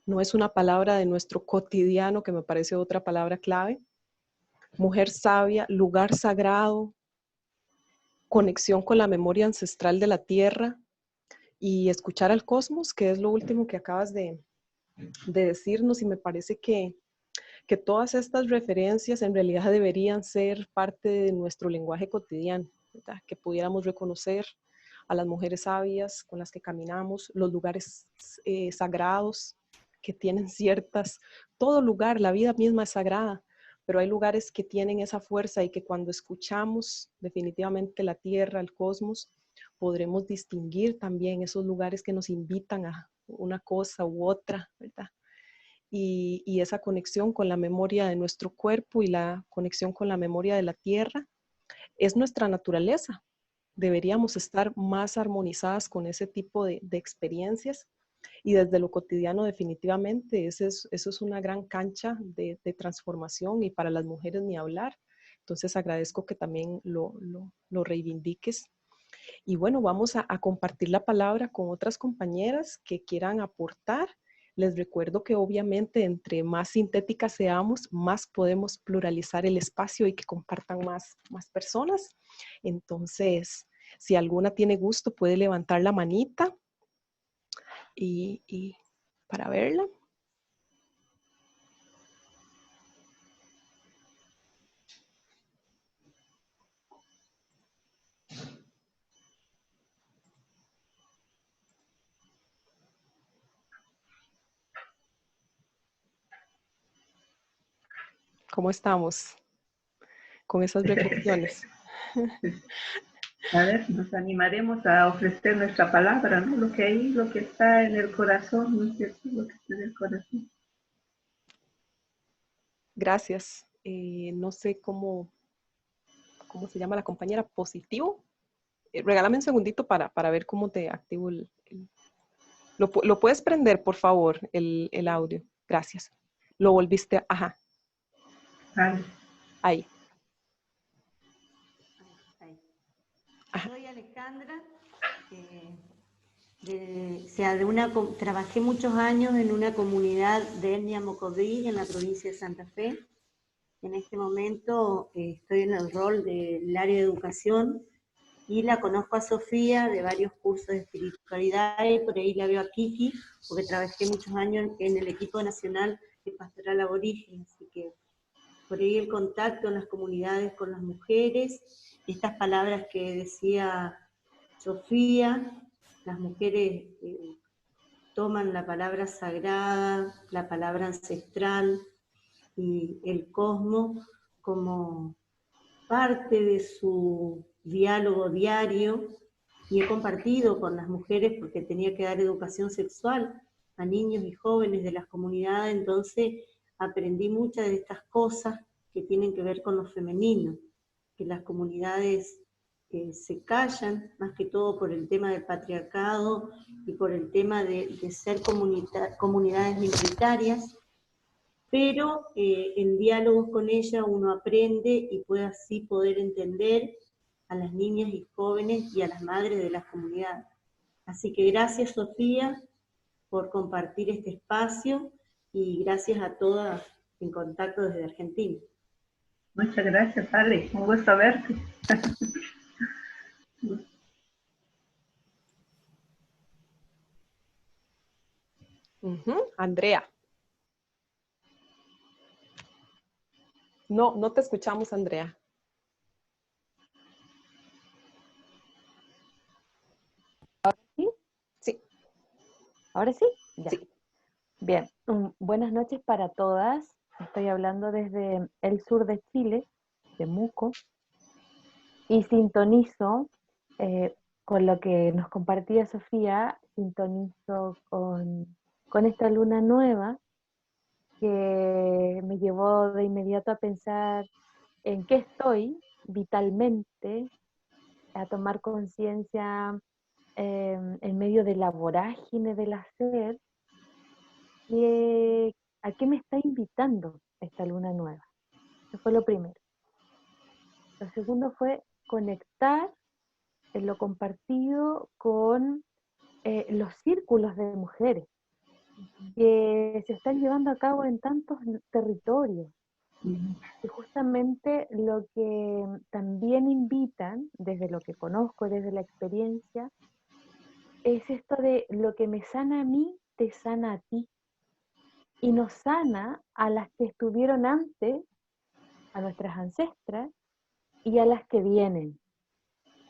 No es una palabra de nuestro cotidiano, que me parece otra palabra clave. Mujer sabia, lugar sagrado, conexión con la memoria ancestral de la tierra y escuchar al cosmos, que es lo último que acabas de decirnos, y me parece que todas estas referencias en realidad deberían ser parte de nuestro lenguaje cotidiano, ¿verdad? Que pudiéramos reconocer a las mujeres sabias con las que caminamos, los lugares sagrados que tienen ciertas, todo lugar, la vida misma es sagrada, pero hay lugares que tienen esa fuerza y que cuando escuchamos definitivamente la tierra, el cosmos, podremos distinguir también esos lugares que nos invitan a una cosa u otra, ¿verdad? Y esa conexión con la memoria de nuestro cuerpo y la conexión con la memoria de la tierra es nuestra naturaleza. Deberíamos estar más armonizadas con ese tipo de experiencias y desde lo cotidiano definitivamente eso es una gran cancha de transformación y para las mujeres ni hablar. Entonces agradezco que también lo reivindiques. Y bueno, vamos a compartir la palabra con otras compañeras que quieran aportar. Les recuerdo que obviamente entre más sintéticas seamos, más podemos pluralizar el espacio y que compartan más personas. Entonces, si alguna tiene gusto, puede levantar la manita y para verla. ¿Cómo estamos con esas reflexiones? A ver, nos animaremos a ofrecer nuestra palabra, ¿no? Lo que hay, lo que está en el corazón, ¿no es cierto? Lo que está en el corazón. Gracias. No sé cómo se llama la compañera, positivo. Regálame un segundito para ver cómo te activo lo puedes prender, por favor, el audio. Gracias. Lo volviste, ajá, Vale. ahí. Ajá. Soy Alejandra, trabajé muchos años en una comunidad de etnia Mocodrí en la provincia de Santa Fe. En este momento estoy en el rol del área de educación y la conozco a Sofía de varios cursos de espiritualidad y por ahí la veo a Kiki, porque trabajé muchos años en el equipo nacional de pastoral aborigen, así que por ahí el contacto en las comunidades con las mujeres, estas palabras que decía Sofía, las mujeres toman la palabra sagrada, la palabra ancestral y el cosmos como parte de su diálogo diario, y he compartido con las mujeres porque tenía que dar educación sexual a niños y jóvenes de las comunidades, entonces aprendí muchas de estas cosas que tienen que ver con lo femenino, que las comunidades se callan, más que todo por el tema del patriarcado y por el tema de ser comunidades minoritarias, pero en diálogos con ella uno aprende y puede así poder entender a las niñas y jóvenes y a las madres de las comunidades. Así que gracias, Sofía, por compartir este espacio, y gracias a todas en contacto desde Argentina. Muchas gracias, Ale. Un gusto verte. Andrea. No te escuchamos, Andrea. ¿Sí? Sí. ¿Ahora sí? Ya. Sí. Bien, buenas noches para todas. Estoy hablando desde el sur de Chile, Temuco, y sintonizo con lo que nos compartía Sofía, sintonizo con esta luna nueva que me llevó de inmediato a pensar en qué estoy vitalmente, a tomar conciencia en medio de la vorágine del hacer, ¿a qué me está invitando esta luna nueva? Eso fue lo primero. Lo segundo fue conectar en lo compartido con los círculos de mujeres que se están llevando a cabo en tantos territorios. Y justamente lo que también invitan, desde lo que conozco, desde la experiencia, es esto de lo que me sana a mí, te sana a ti. Y nos sana a las que estuvieron antes, a nuestras ancestras, y a las que vienen.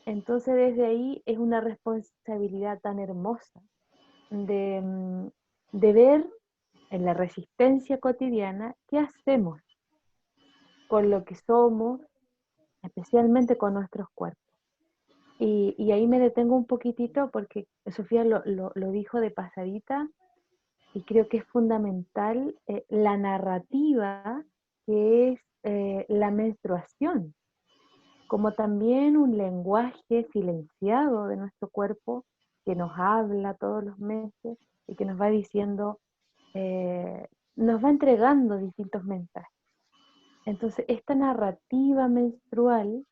Entonces desde ahí es una responsabilidad tan hermosa de ver en la resistencia cotidiana qué hacemos con lo que somos, especialmente con nuestros cuerpos. Y ahí me detengo un poquitito porque Sofía lo dijo de pasadita, y creo que es fundamental la narrativa que es la menstruación, como también un lenguaje silenciado de nuestro cuerpo que nos habla todos los meses y que nos va diciendo, nos va entregando distintos mensajes. Entonces, esta narrativa menstrual,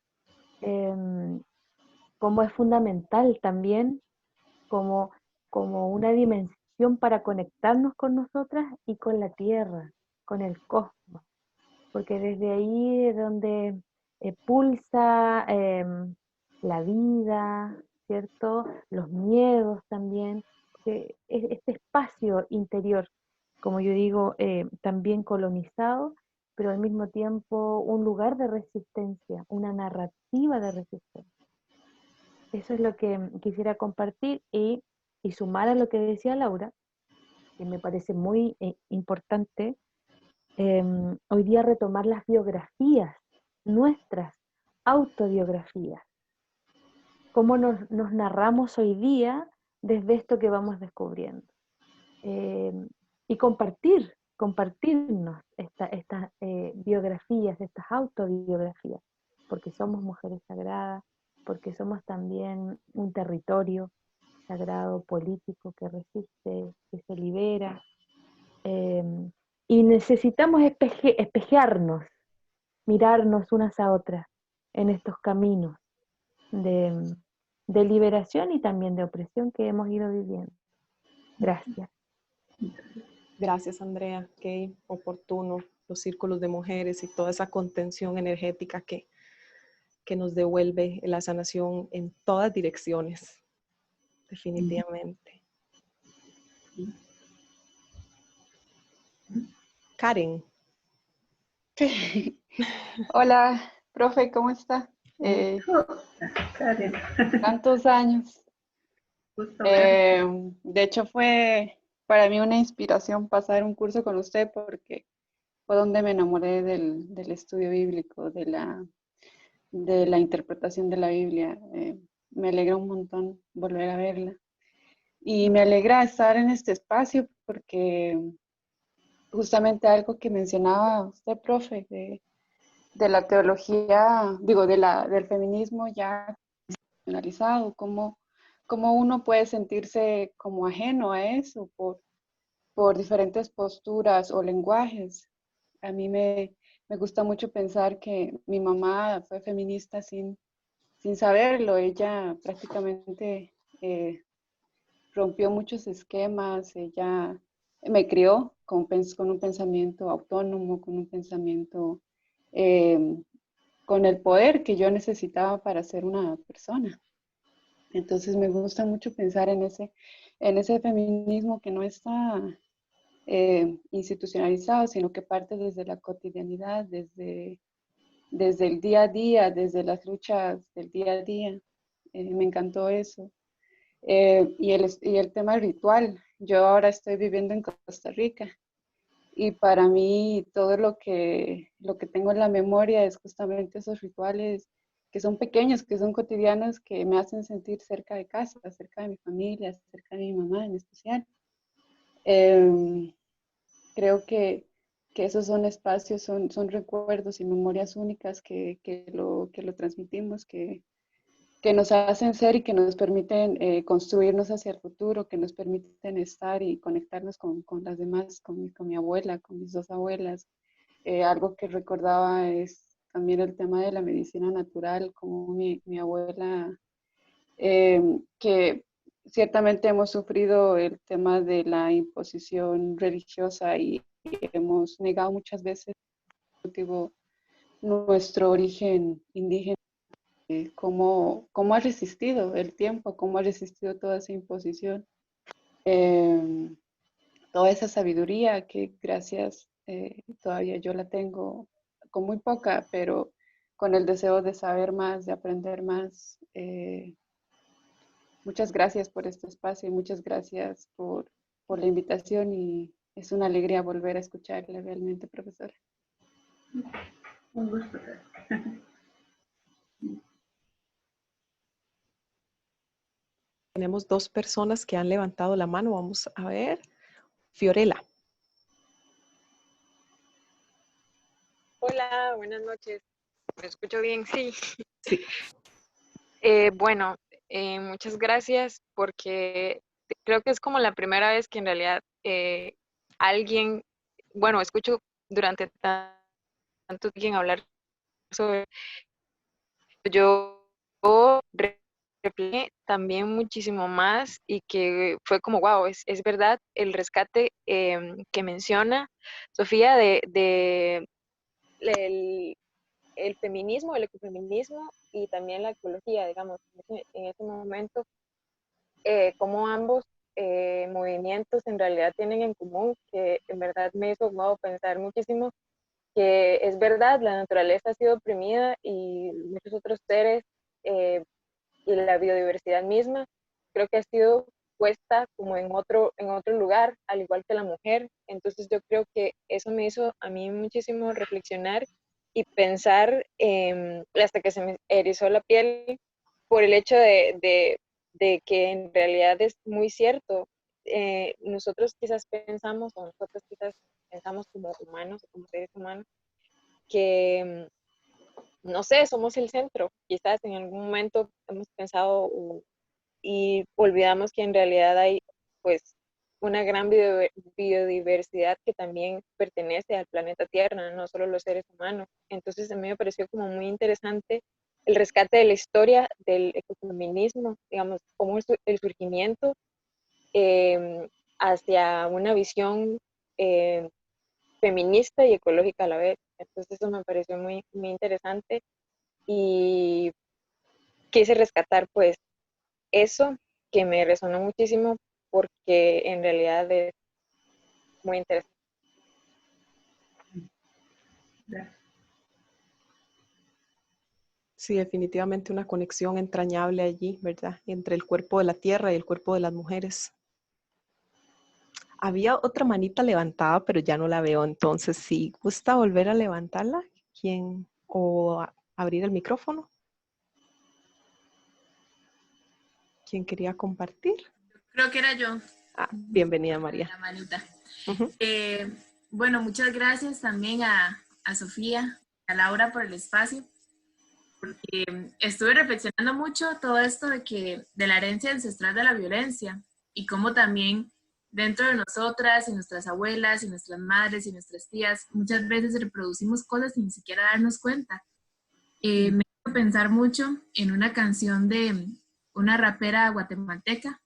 como es fundamental también, como una dimensión para conectarnos con nosotras y con la tierra, con el cosmos, porque desde ahí es donde pulsa la vida, ¿cierto? Los miedos también, este espacio interior, como yo digo, también colonizado, pero al mismo tiempo un lugar de resistencia, una narrativa de resistencia. Eso es lo que quisiera compartir y sumar a lo que decía Laura, que me parece muy importante, hoy día retomar las biografías, nuestras autobiografías. Cómo nos narramos hoy día desde esto que vamos descubriendo. Y compartirnos estas biografías, estas autobiografías, porque somos mujeres sagradas, porque somos también un territorio sagrado político que resiste, que se libera, y necesitamos espejearnos, mirarnos unas a otras en estos caminos de liberación y también de opresión que hemos ido viviendo. Gracias. Gracias, Andrea. Qué oportuno los círculos de mujeres y toda esa contención energética que nos devuelve la sanación en todas direcciones, definitivamente. Karen. Hola, profe, ¿cómo está? Karen, Tantos años. gusto verte. De hecho, fue para mí una inspiración pasar un curso con usted porque fue donde me enamoré del estudio bíblico, de la interpretación de la Biblia. Me alegra un montón volver a verla. Y me alegra estar en este espacio porque justamente algo que mencionaba usted, profe, de la teología, digo, del feminismo ya analizado, cómo uno puede sentirse como ajeno a eso por diferentes posturas o lenguajes. A mí me gusta mucho pensar que mi mamá fue feminista sin saberlo. Ella prácticamente rompió muchos esquemas, ella me crió con un pensamiento autónomo, con un pensamiento eh, con el poder que yo necesitaba para ser una persona. Entonces me gusta mucho pensar en ese feminismo que no está institucionalizado, sino que parte desde la cotidianidad, desde el día a día, desde las luchas del día a día. Me encantó eso. Y el tema ritual. Yo ahora estoy viviendo en Costa Rica y para mí todo lo que tengo en la memoria es justamente esos rituales que son pequeños, que son cotidianos, que me hacen sentir cerca de casa, cerca de mi familia, cerca de mi mamá en especial. Eh, creo que esos son espacios, son recuerdos y memorias únicas que lo transmitimos, que nos hacen ser y que nos permiten construirnos hacia el futuro, que nos permiten estar y conectarnos con las demás, con mi abuela, con mis dos abuelas. Algo que recordaba es también el tema de la medicina natural, como mi abuela, que ciertamente hemos sufrido el tema de la imposición religiosa y hemos negado muchas veces nuestro origen indígena. Cómo ha resistido el tiempo, cómo ha resistido toda esa imposición, eh, toda esa sabiduría que gracias todavía yo la tengo con muy poca, pero con el deseo de saber más, de aprender más. Muchas gracias por este espacio y muchas gracias por la invitación y es una alegría volver a escucharla realmente, profesora. Un gusto, Karen. Tenemos dos personas que han levantado la mano. Vamos a ver. Fiorella. Hola, buenas noches. ¿Me escucho bien? Sí. Sí. Bueno, muchas gracias porque creo que es como la primera vez que en realidad alguien, bueno, escucho durante tanto tiempo hablar sobre yo reflexioné también muchísimo más y que fue como, wow, es verdad el rescate que menciona Sofía de el feminismo, el ecofeminismo y también la ecología, digamos, en ese momento, como ambos movimientos en realidad tienen en común, que en verdad me hizo wow, pensar muchísimo que es verdad, la naturaleza ha sido oprimida y muchos otros seres y la biodiversidad misma creo que ha sido puesta como en otro lugar, al igual que la mujer. Entonces yo creo que eso me hizo a mí muchísimo reflexionar y pensar hasta que se me erizó la piel por el hecho de que en realidad es muy cierto. Nosotros quizás pensamos, o nosotros quizás pensamos como humanos, como seres humanos, que no sé, somos el centro. Quizás en algún momento hemos pensado y olvidamos que en realidad hay pues una gran biodiversidad que también pertenece al planeta Tierra, no solo los seres humanos. Entonces a mí me pareció como muy interesante el rescate de la historia del ecofeminismo, digamos, como el surgimiento eh, hacia una visión eh, feminista y ecológica a la vez. Entonces eso me pareció muy, muy interesante y quise rescatar pues eso que me resonó muchísimo porque en realidad es muy interesante. Gracias. Sí, definitivamente una conexión entrañable allí, ¿verdad? Entre el cuerpo de la tierra y el cuerpo de las mujeres. Había otra manita levantada, pero ya no la veo. Entonces, si gusta volver a levantarla, ¿quién? O abrir el micrófono. ¿Quién quería compartir? Creo que era yo. Bienvenida, María. La manita. Uh-huh. Bueno, muchas gracias también a Sofía, a Laura por el espacio, porque estuve reflexionando mucho todo esto de la herencia ancestral de la violencia y cómo también dentro de nosotras y nuestras abuelas y nuestras madres y nuestras tías muchas veces reproducimos cosas sin ni siquiera darnos cuenta. Me hizo pensar mucho en una canción de una rapera guatemalteca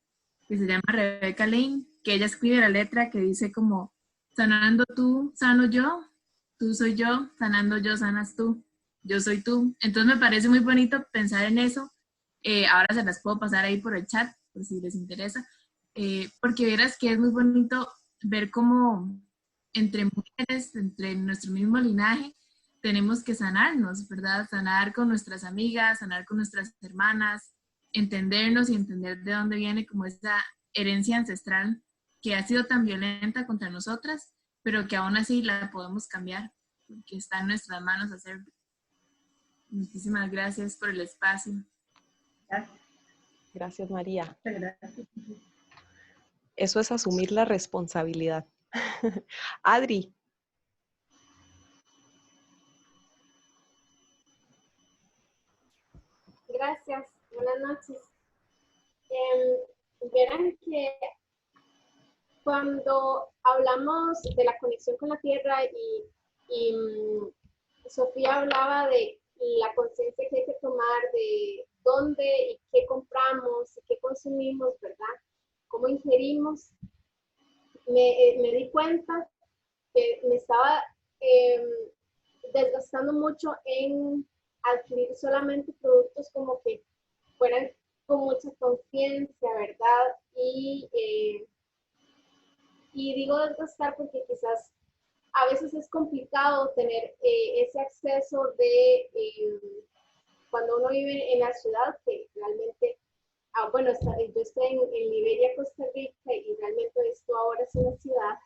que se llama Rebeca Lane, que ella escribe la letra que dice como: sanando tú, sano yo, tú soy yo, sanando yo, sanas tú, yo soy tú. Entonces me parece muy bonito pensar en eso. Ahora se las puedo pasar ahí por el chat, por si les interesa, porque verás que es muy bonito ver cómo entre mujeres, entre nuestro mismo linaje, tenemos que sanarnos, ¿verdad? Sanar con nuestras amigas, sanar con nuestras hermanas, entendernos y entender de dónde viene como esa herencia ancestral que ha sido tan violenta contra nosotras, pero que aún así la podemos cambiar, porque está en nuestras manos hacerlo. Muchísimas gracias por el espacio. Gracias. Gracias, María. Gracias. Eso es asumir la responsabilidad. Adri. Gracias, buenas noches. Verán que cuando hablamos de la conexión con la tierra y Sofía hablaba de la conciencia que hay que tomar de dónde y qué compramos y qué consumimos, ¿verdad? Cómo ingerimos, me di cuenta que me estaba desgastando mucho en adquirir solamente productos como que fueran con mucha conciencia, ¿verdad? Y digo desgastar porque quizás a veces es complicado tener ese acceso de cuando uno vive en la ciudad, que realmente, bueno, yo estoy en Liberia, Costa Rica, y realmente esto ahora es una ciudad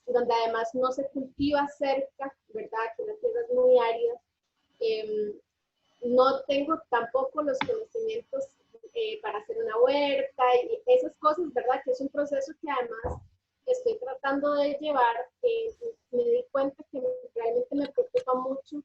donde además no se cultiva cerca, ¿verdad? Que la tierra es muy árida. No tengo tampoco los conocimientos para hacer una huerta y esas cosas, ¿verdad? Que es un proceso que además estoy tratando de llevar. Me di cuenta que realmente me preocupa mucho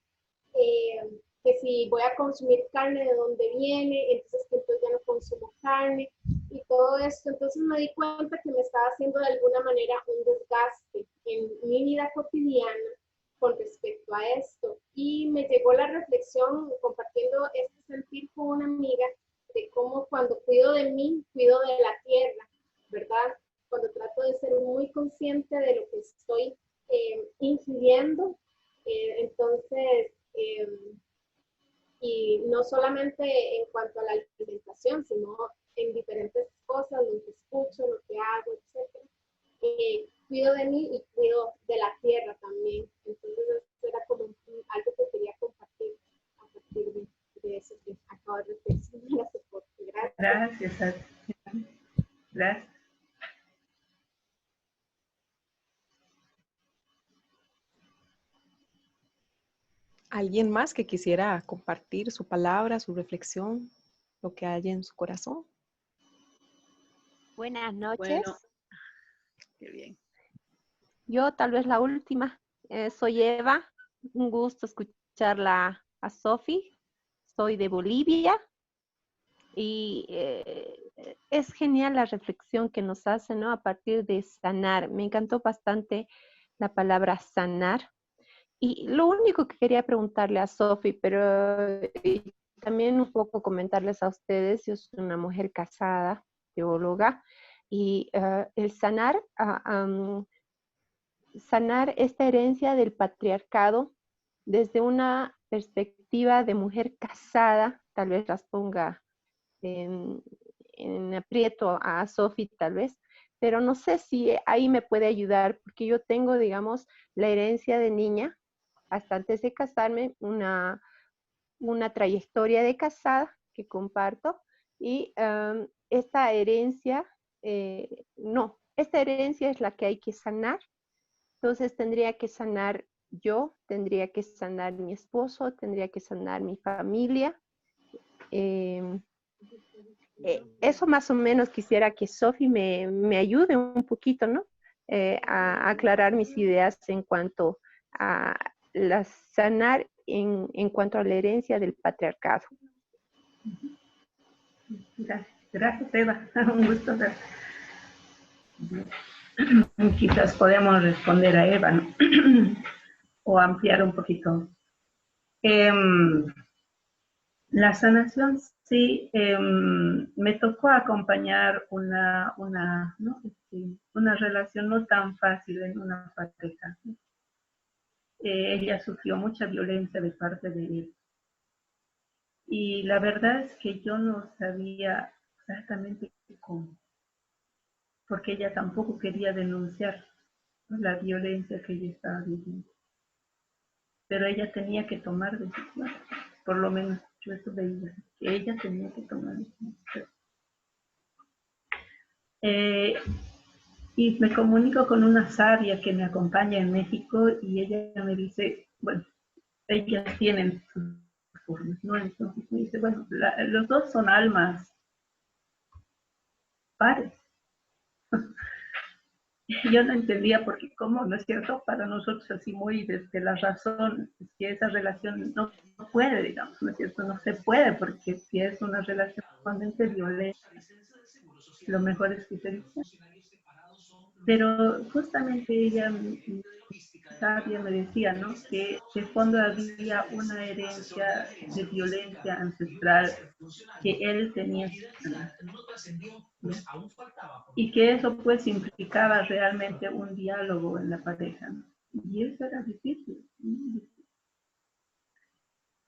que si voy a consumir carne, de dónde viene, entonces ya no consumo carne y todo esto. Entonces me di cuenta que me estaba haciendo de alguna manera un desgaste en mi vida cotidiana con respecto a esto. Y me llegó la reflexión compartiendo este sentir con una amiga de cómo cuando cuido de mí, cuido de la tierra, ¿verdad? Cuando trato de ser muy consciente de lo que estoy ingiriendo, entonces, y no solamente en cuanto a la alimentación, sino en diferentes cosas, lo que escucho, lo que hago, etc. Cuido de mí y cuido de la tierra también. Entonces, eso era como algo que quería compartir a partir de eso que acabo de reflexionar hace poco. Gracias. Gracias. Gracias. ¿Alguien más que quisiera compartir su palabra, su reflexión, lo que hay en su corazón? Buenas noches. Bueno, qué bien. Yo tal vez la última. Soy Eva. Un gusto escucharla a Sofi. Soy de Bolivia. Y es genial la reflexión que nos hace, ¿no? A partir de sanar. Me encantó bastante la palabra sanar. Y lo único que quería preguntarle a Sofi, pero también un poco comentarles a ustedes, yo soy una mujer casada, teóloga, y el sanar, sanar esta herencia del patriarcado desde una perspectiva de mujer casada, tal vez las ponga en aprieto a Sofi, tal vez, pero no sé si ahí me puede ayudar, porque yo tengo, digamos, la herencia de niña, hasta antes de casarme, una trayectoria de casada que comparto, y esta herencia, no, esta herencia es la que hay que sanar. Entonces tendría que sanar yo, tendría que sanar mi esposo, tendría que sanar mi familia. Eso más o menos quisiera que Sofi me ayude un poquito, ¿no? A aclarar mis ideas en cuanto a sanar en cuanto a la herencia del patriarcado. Gracias, Eva. Un gusto. Quizás podemos responder a Eva, ¿no? O ampliar un poquito. La sanación, sí, me tocó acompañar una relación no tan fácil en una pareja. Ella sufrió mucha violencia de parte de él. Y la verdad es que yo no sabía exactamente cómo, porque ella tampoco quería denunciar la violencia que ella estaba viviendo. Pero ella tenía que tomar decisiones, por lo menos yo eso veía, que ella tenía que tomar decisiones. Y me comunico con una sabia que me acompaña en México y ella me dice, bueno, ellas tienen sus formas, ¿no? Entonces me dice, bueno, los dos son almas pares. Yo no entendía porque cómo, ¿no es cierto? Para nosotros así muy desde la razón, es que esa relación no puede, digamos, ¿no es cierto? No se puede porque si es una relación sumamente violenta, lo mejor es que se dice. Pero justamente ella, sabia, me decía, ¿no? Que de fondo había una herencia de violencia ancestral que él tenía que sanar. Y que eso pues implicaba realmente un diálogo en la pareja, ¿no? Y eso era difícil.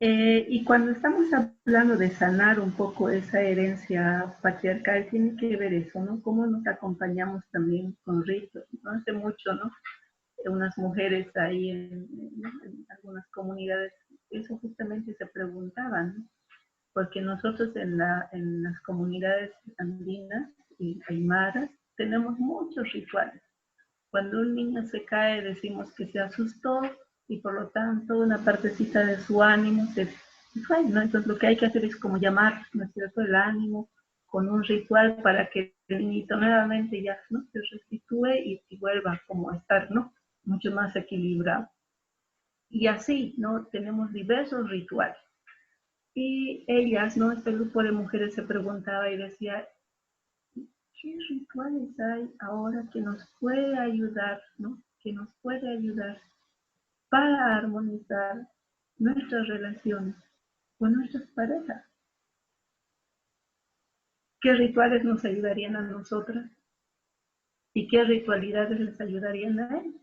Y cuando estamos hablando de sanar un poco esa herencia patriarcal, tiene que ver eso, ¿no? Cómo nos acompañamos también con ritos, ¿no? Hace mucho, ¿no? Unas mujeres ahí en algunas comunidades, eso justamente se preguntaban, ¿no? Porque nosotros en las comunidades andinas y aymaras tenemos muchos rituales. Cuando un niño se cae decimos que se asustó y por lo tanto una partecita de su ánimo se fue, ¿no? Entonces lo que hay que hacer es como llamar, ¿no es cierto?, el ánimo con un ritual para que el niñito nuevamente ya, ¿no?, se restitúe y vuelva como a estar, ¿no?, mucho más equilibrado. Y así, ¿no?, tenemos diversos rituales. Y ellas, ¿no?, este grupo de mujeres se preguntaba y decía, ¿qué rituales hay ahora que nos puede ayudar, ¿no?, que nos puede ayudar para armonizar nuestras relaciones con nuestras parejas? ¿Qué rituales nos ayudarían a nosotras? ¿Y qué ritualidades les ayudarían a ellos?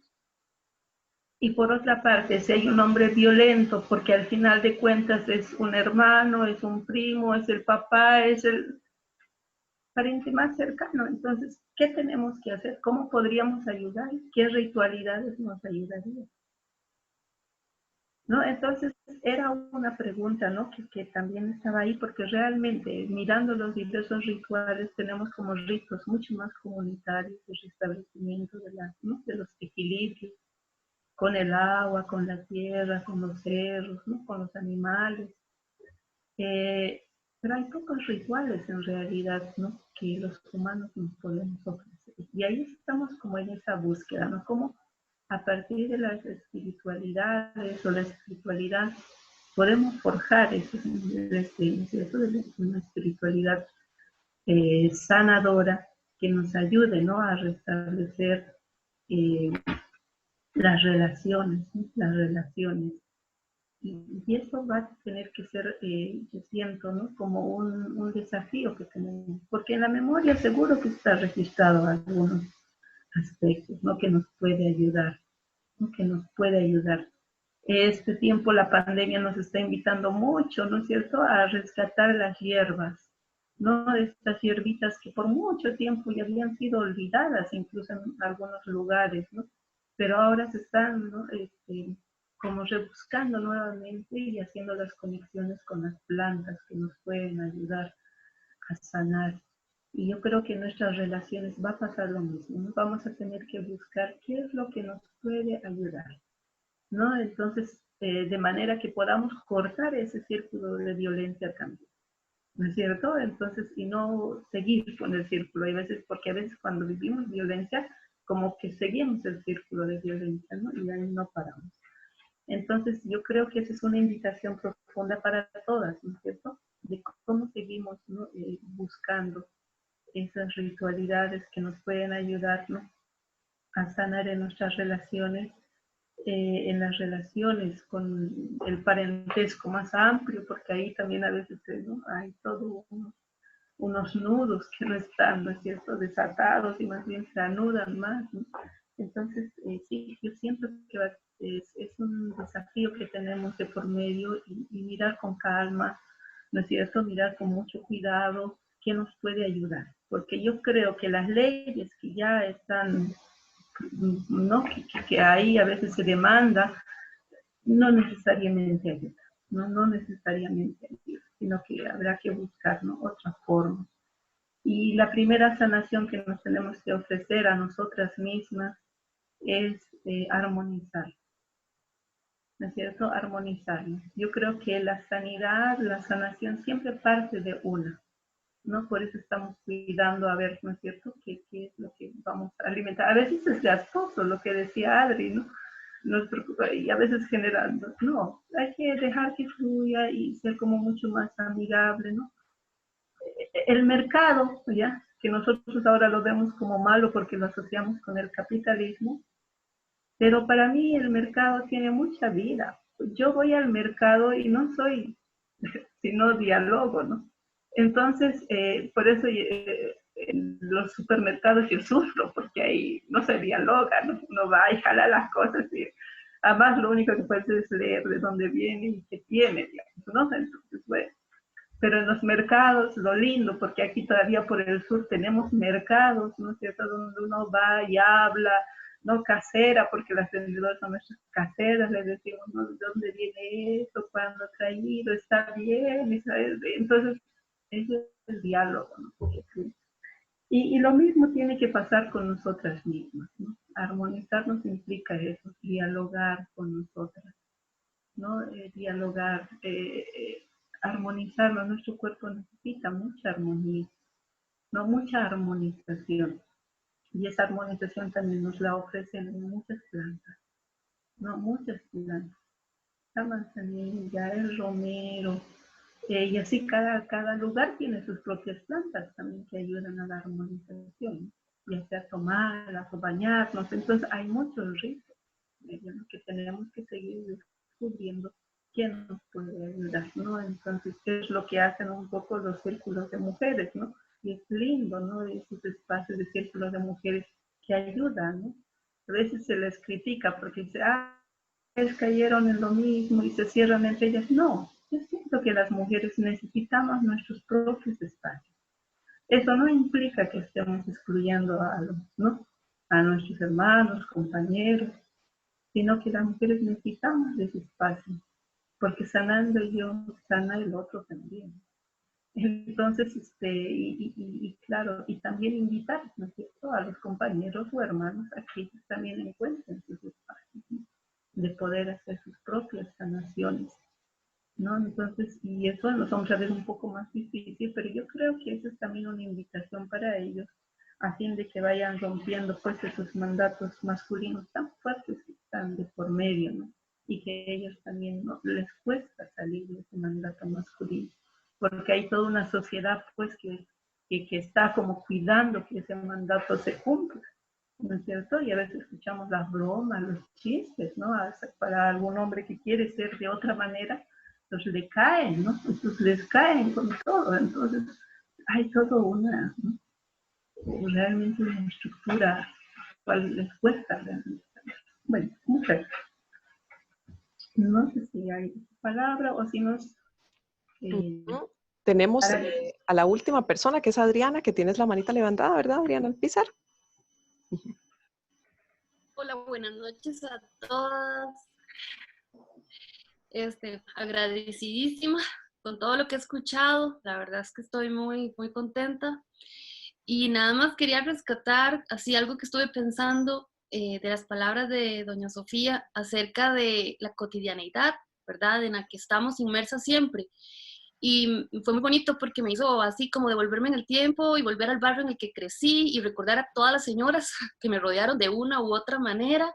Y por otra parte, si hay un hombre violento, porque al final de cuentas es un hermano, es un primo, es el papá, es el pariente más cercano, entonces, ¿qué tenemos que hacer? ¿Cómo podríamos ayudar? ¿Qué ritualidades nos ayudarían? ¿No? Entonces, era una pregunta, ¿no?, que también estaba ahí, porque realmente, mirando los diversos rituales, tenemos como ritos mucho más comunitarios de restablecimiento ¿no?, de los equilibrios, con el agua, con la tierra, con los cerros, ¿no?, con los animales. Pero hay pocos rituales en realidad, ¿no?, que los humanos nos podemos ofrecer. Y ahí estamos como en esa búsqueda, ¿no?, como a partir de las espiritualidades o la espiritualidad podemos forjar una espiritualidad sanadora que nos ayude, ¿no?, a restablecer las relaciones, ¿no?, las relaciones. Y eso va a tener que ser, yo siento, ¿no?, como un desafío que tenemos, porque en la memoria seguro que está registrado algunos aspectos, ¿no?, que nos puede ayudar, ¿no?, que nos puede ayudar. Este tiempo la pandemia nos está invitando mucho, ¿no es cierto?, a rescatar las hierbas, ¿no? Estas hierbitas que por mucho tiempo ya habían sido olvidadas, incluso en algunos lugares, ¿no? Pero ahora se están, ¿no? Como rebuscando nuevamente y haciendo las conexiones con las plantas que nos pueden ayudar a sanar. Y yo creo que en nuestras relaciones va a pasar lo mismo, ¿no? Vamos a tener que buscar qué es lo que nos puede ayudar, ¿no? Entonces, de manera que podamos cortar ese círculo de violencia también, ¿no es cierto? Entonces, y no seguir con el círculo. Hay veces, porque a veces cuando vivimos violencia, como que seguimos el círculo de violencia, ¿no? Y ahí no paramos. Entonces, yo creo que esa es una invitación profunda para todas, ¿no es cierto? De cómo seguimos, ¿no? Buscando esas ritualidades que nos pueden ayudar, ¿no? A sanar en nuestras relaciones, en las relaciones con el parentesco más amplio, porque ahí también a veces, ¿no? Hay todo unos nudos que no están, ¿no es cierto?, desatados y más bien se anudan más, ¿no? Entonces, sí, yo siento que es un desafío que tenemos de por medio y mirar con calma, ¿no es cierto?, mirar con mucho cuidado qué nos puede ayudar, porque yo creo que las leyes que ya están, ¿no?, que ahí a veces se demanda, no necesariamente ayuda, no necesariamente ayuda, sino que habrá que buscar, ¿no?, otra forma. Y la primera sanación que nos tenemos que ofrecer a nosotras mismas es armonizar, ¿no es cierto? Armonizarnos. Yo creo que la sanidad, la sanación siempre parte de una, ¿no? Por eso estamos cuidando, a ver, ¿no es cierto?, qué es lo que vamos a alimentar. A veces es gastoso, lo que decía Adri, ¿no? Nos preocupa, y a veces generando, no, hay que dejar que fluya y ser como mucho más amigable, ¿no? El mercado, ¿ya?, que nosotros ahora lo vemos como malo porque lo asociamos con el capitalismo, pero para mí el mercado tiene mucha vida. Yo voy al mercado y no soy, sino diálogo, ¿no? Entonces, por eso en los supermercados yo sufro, porque ahí no se dialoga, ¿no? Uno va y jala las cosas y además lo único que puedes es leer de dónde viene y qué tiene, digamos, ¿no? Entonces, bueno. Pero en los mercados, lo lindo, porque aquí todavía por el sur tenemos mercados, ¿no es cierto?, donde uno va y habla, ¿no?, casera, porque las vendedoras son nuestras caseras, les decimos, ¿no?, ¿de dónde viene eso? ¿Cuándo ha traído? ¿Está bien? Entonces, eso es el diálogo, ¿no? Y lo mismo tiene que pasar con nosotras mismas, ¿no? Armonizarnos implica eso, dialogar con nosotras, ¿no? Dialogar, armonizarlo. Nuestro cuerpo necesita mucha armonía, ¿no? Mucha armonización. Y esa armonización también nos la ofrecen muchas plantas, ¿no? Muchas plantas. La manzanilla, el romero, y así cada lugar tiene sus propias plantas también que ayudan a la armonización, ya sea tomarlas o bañarnos. Entonces hay muchos ritos que tenemos que seguir descubriendo quién nos puede ayudar, ¿no? Entonces, ¿qué es lo que hacen un poco los círculos de mujeres, ¿no? Y es lindo, ¿no?, esos espacios de círculos de mujeres que ayudan, ¿no? A veces se les critica porque dice, cayeron en lo mismo y se cierran entre ellas. No, yo siento que las mujeres necesitamos nuestros propios espacios. Eso no implica que estemos excluyendo a los, ¿no?, a nuestros hermanos, compañeros, sino que las mujeres necesitamos de ese espacio, porque sanando yo, sana el otro también. Entonces, y claro, y también invitar, ¿no es cierto?, a los compañeros o hermanos a que ellos también encuentren sus espacios, ¿no?, de poder hacer sus propias sanaciones, ¿no? Entonces, y eso nos vamos a ver un poco más difícil, pero yo creo que eso es también una invitación para ellos, a fin de que vayan rompiendo pues esos mandatos masculinos tan fuertes que están de por medio, ¿no? Y que ellos también, ¿no?, les cuesta salir de ese mandato masculino, porque hay toda una sociedad pues que está como cuidando que ese mandato se cumpla, ¿no es cierto? Y a veces escuchamos las bromas, los chistes, ¿no? Para algún hombre que quiere ser de otra manera, pues le caen, ¿no? Entonces les caen con todo. Entonces hay todo una, ¿no?, realmente una estructura cual les cuesta realmente. Bueno, mujer, no sé si hay palabra o si nos... tenemos a la última persona, que es Adriana, que tienes la manita levantada, ¿verdad, Adriana Alpizar? Hola, buenas noches a todas. Agradecidísima con todo lo que he escuchado. La verdad es que estoy muy, muy contenta. Y nada más quería rescatar así algo que estuve pensando de las palabras de doña Sofía acerca de la cotidianeidad, ¿verdad? En la que estamos inmersas siempre. Y fue muy bonito porque me hizo así como devolverme en el tiempo y volver al barrio en el que crecí y recordar a todas las señoras que me rodearon de una u otra manera.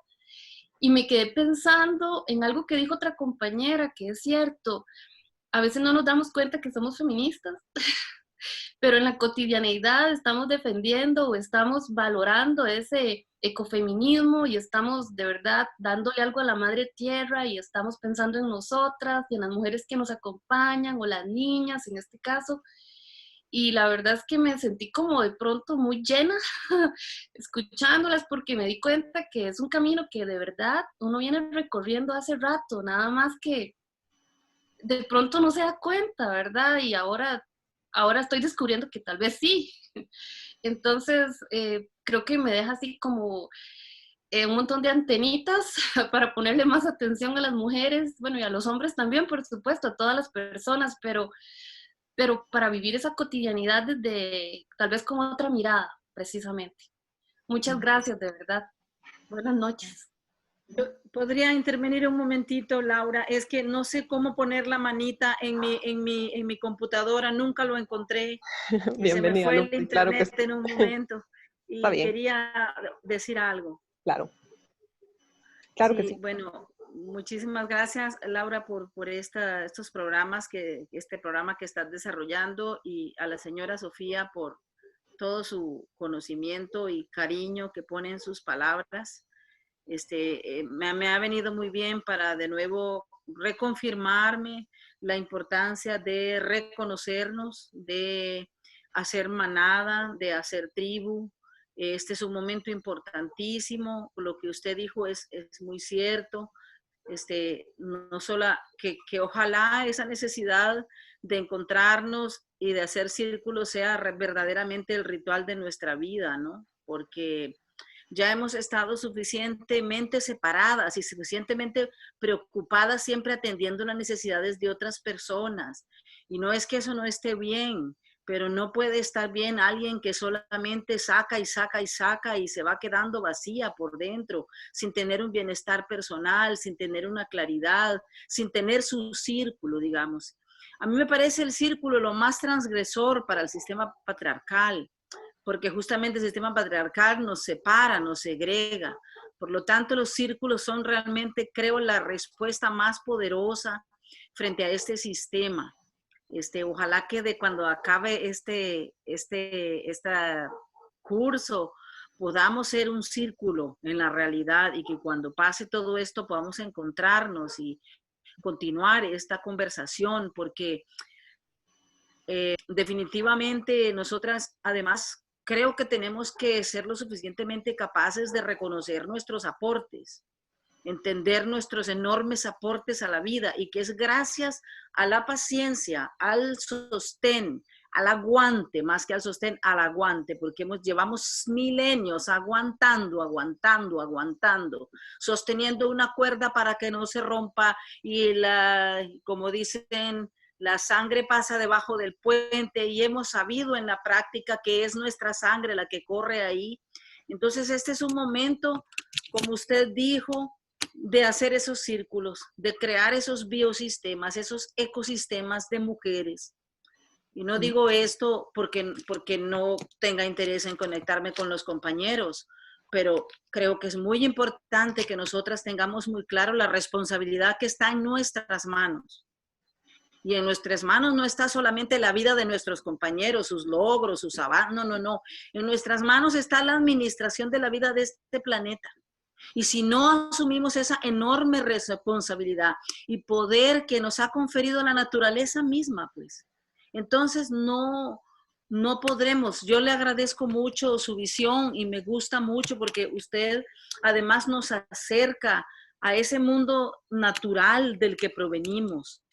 Y me quedé pensando en algo que dijo otra compañera, que es cierto, a veces no nos damos cuenta que somos feministas, pero en la cotidianeidad estamos defendiendo o estamos valorando ese ecofeminismo y estamos de verdad dándole algo a la madre tierra y estamos pensando en nosotras y en las mujeres que nos acompañan o las niñas en este caso. Y la verdad es que me sentí como de pronto muy llena escuchándolas porque me di cuenta que es un camino que de verdad uno viene recorriendo hace rato, nada más que de pronto no se da cuenta, ¿verdad? Y ahora estoy descubriendo que tal vez sí. Entonces, creo que me deja así como un montón de antenitas para ponerle más atención a las mujeres, bueno, y a los hombres también, por supuesto, a todas las personas, pero para vivir esa cotidianidad desde, tal vez con otra mirada, precisamente. Muchas gracias, de verdad. Buenas noches. ¿Podría intervenir un momentito, Laura? Es que no sé cómo poner la manita en mi computadora, nunca lo encontré. Bienvenida, se me fue Lupi, el claro que internet sí. en un momento y Está bien. quería decir algo. Claro. Claro Sí, que sí. bueno, muchísimas gracias, Laura, por estos programas, este programa que estás desarrollando, y a la señora Sofía por todo su conocimiento y cariño que pone en sus palabras. Me ha venido muy bien para de nuevo reconfirmarme la importancia de reconocernos, de hacer manada, de hacer tribu. Este es un momento importantísimo. Lo que usted dijo es muy cierto. No solo que ojalá esa necesidad de encontrarnos y de hacer círculos sea verdaderamente el ritual de nuestra vida, ¿no? Porque ya hemos estado suficientemente separadas y suficientemente preocupadas siempre atendiendo las necesidades de otras personas. Y no es que eso no esté bien, pero no puede estar bien alguien que solamente saca y saca y saca y se va quedando vacía por dentro, sin tener un bienestar personal, sin tener una claridad, sin tener su círculo, digamos. A mí me parece el círculo lo más transgresor para el sistema patriarcal, porque justamente el sistema patriarcal nos separa, nos segrega. Por lo tanto, los círculos son realmente, creo, la respuesta más poderosa frente a este sistema. Ojalá que de cuando acabe este curso podamos ser un círculo en la realidad, y que cuando pase todo esto podamos encontrarnos y continuar esta conversación, porque definitivamente nosotras, además, creo que tenemos que ser lo suficientemente capaces de reconocer nuestros aportes, entender nuestros enormes aportes a la vida, y que es gracias a la paciencia, al sostén, al aguante, más que al sostén, al aguante, porque llevamos milenios aguantando, sosteniendo una cuerda para que no se rompa, y como dicen, la sangre pasa debajo del puente, y hemos sabido en la práctica que es nuestra sangre la que corre ahí. Entonces este es un momento, como usted dijo, de hacer esos círculos, de crear esos biosistemas, esos ecosistemas de mujeres. Y no digo esto porque no tenga interés en conectarme con los compañeros, pero creo que es muy importante que nosotras tengamos muy claro la responsabilidad que está en nuestras manos. Y en nuestras manos no está solamente la vida de nuestros compañeros, sus logros, sus avances, no. En nuestras manos está la administración de la vida de este planeta. Y si no asumimos esa enorme responsabilidad y poder que nos ha conferido la naturaleza misma, pues, entonces no podremos. Yo le agradezco mucho su visión y me gusta mucho porque usted además nos acerca a ese mundo natural del que provenimos.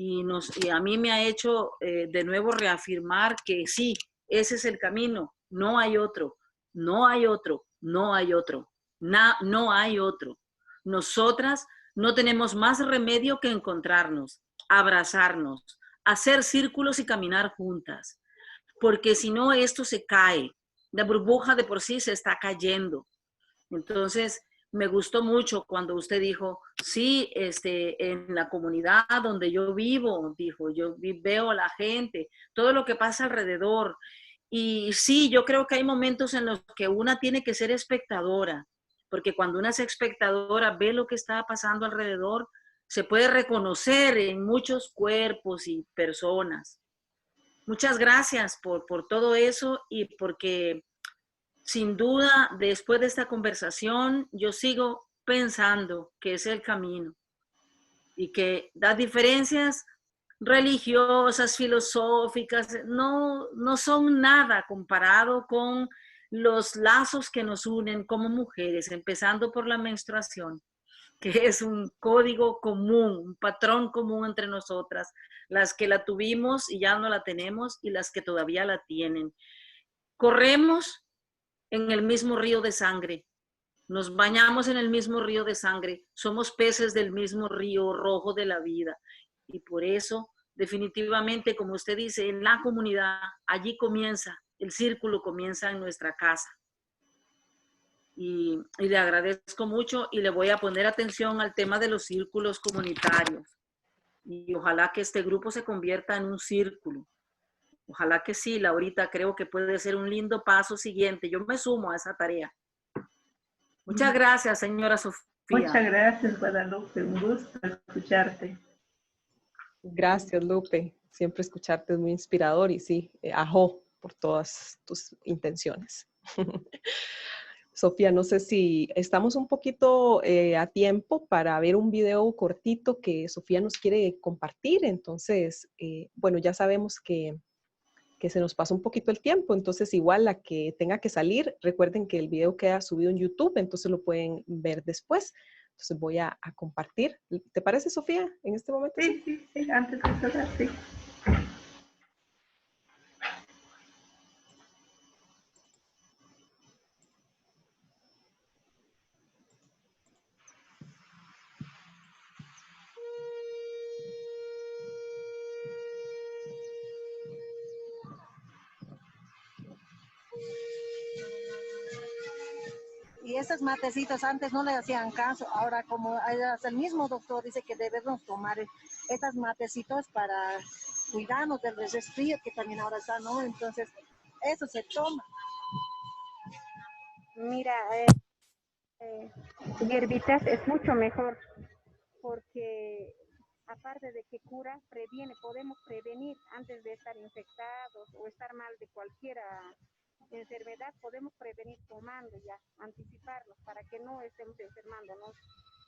y a mí me ha hecho de nuevo reafirmar que sí, ese es el camino, no hay otro, no hay otro, no hay otro, no hay otro. Nosotras no tenemos más remedio que encontrarnos, abrazarnos, hacer círculos y caminar juntas, porque si no esto se cae, la burbuja de por sí se está cayendo. Entonces, me gustó mucho cuando usted dijo, sí, en la comunidad donde yo vivo, dijo, yo veo a la gente, todo lo que pasa alrededor. Y sí, yo creo que hay momentos en los que una tiene que ser espectadora, porque cuando una es espectadora, ve lo que está pasando alrededor, se puede reconocer en muchos cuerpos y personas. Muchas gracias por todo eso y porque sin duda, después de esta conversación, yo sigo pensando que es el camino y que las diferencias religiosas, filosóficas, no son nada comparado con los lazos que nos unen como mujeres, empezando por la menstruación, que es un código común, un patrón común entre nosotras, las que la tuvimos y ya no la tenemos y las que todavía la tienen. Corremos en el mismo río de sangre, nos bañamos en el mismo río de sangre, somos peces del mismo río rojo de la vida. Y por eso, definitivamente, como usted dice, en la comunidad, allí comienza, el círculo comienza en nuestra casa. Y le agradezco mucho y le voy a poner atención al tema de los círculos comunitarios. Y ojalá que este grupo se convierta en un círculo. Ojalá que sí, Laurita, creo que puede ser un lindo paso siguiente. Yo me sumo a esa tarea. Muchas gracias, señora Sofía. Muchas gracias, Guadalupe. Un gusto escucharte. Gracias, Lupe. Siempre escucharte es muy inspirador y sí, ajo por todas tus intenciones. Sofía, no sé si estamos un poquito a tiempo para ver un video cortito que Sofía nos quiere compartir. Entonces, bueno, ya sabemos que se nos pasa un poquito el tiempo, entonces igual la que tenga que salir, recuerden que el video queda subido en YouTube, entonces lo pueden ver después. Entonces voy a compartir. ¿Te parece, Sofía, en este momento? Sí, antes de cerrar, sí. Y esos matecitos antes no le hacían caso, ahora como el mismo doctor dice que debemos tomar estos matecitos para cuidarnos del resfrío que también ahora está, ¿no? Entonces, eso se toma. Mira, hierbitas es mucho mejor porque aparte de que cura, previene, podemos prevenir antes de estar infectados o estar mal de cualquier enfermedad, podemos prevenir tomando ya, anticiparnos para que no estemos enfermándonos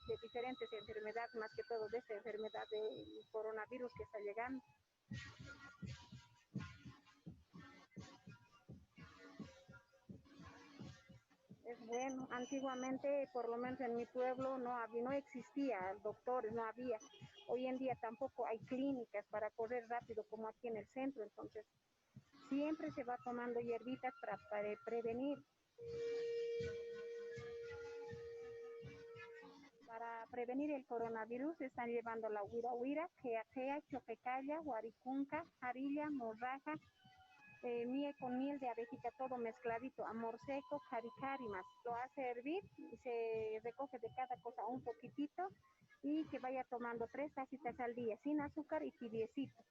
de diferentes enfermedades, más que todo de esta enfermedad del coronavirus que está llegando. Es bueno, antiguamente, por lo menos en mi pueblo, no existía doctores, no había. Hoy en día tampoco hay clínicas para correr rápido como aquí en el centro, entonces siempre se va tomando hierbitas para prevenir. Para prevenir el coronavirus se están llevando la huira, quea, chopecaya, huaricunca, jarilla, morraja, miel con miel de abejita, todo mezcladito, amor seco, cari más. Lo hace hervir y se recoge de cada cosa un poquitito y que vaya tomando 3 tacitas al día, sin azúcar y tibiecito.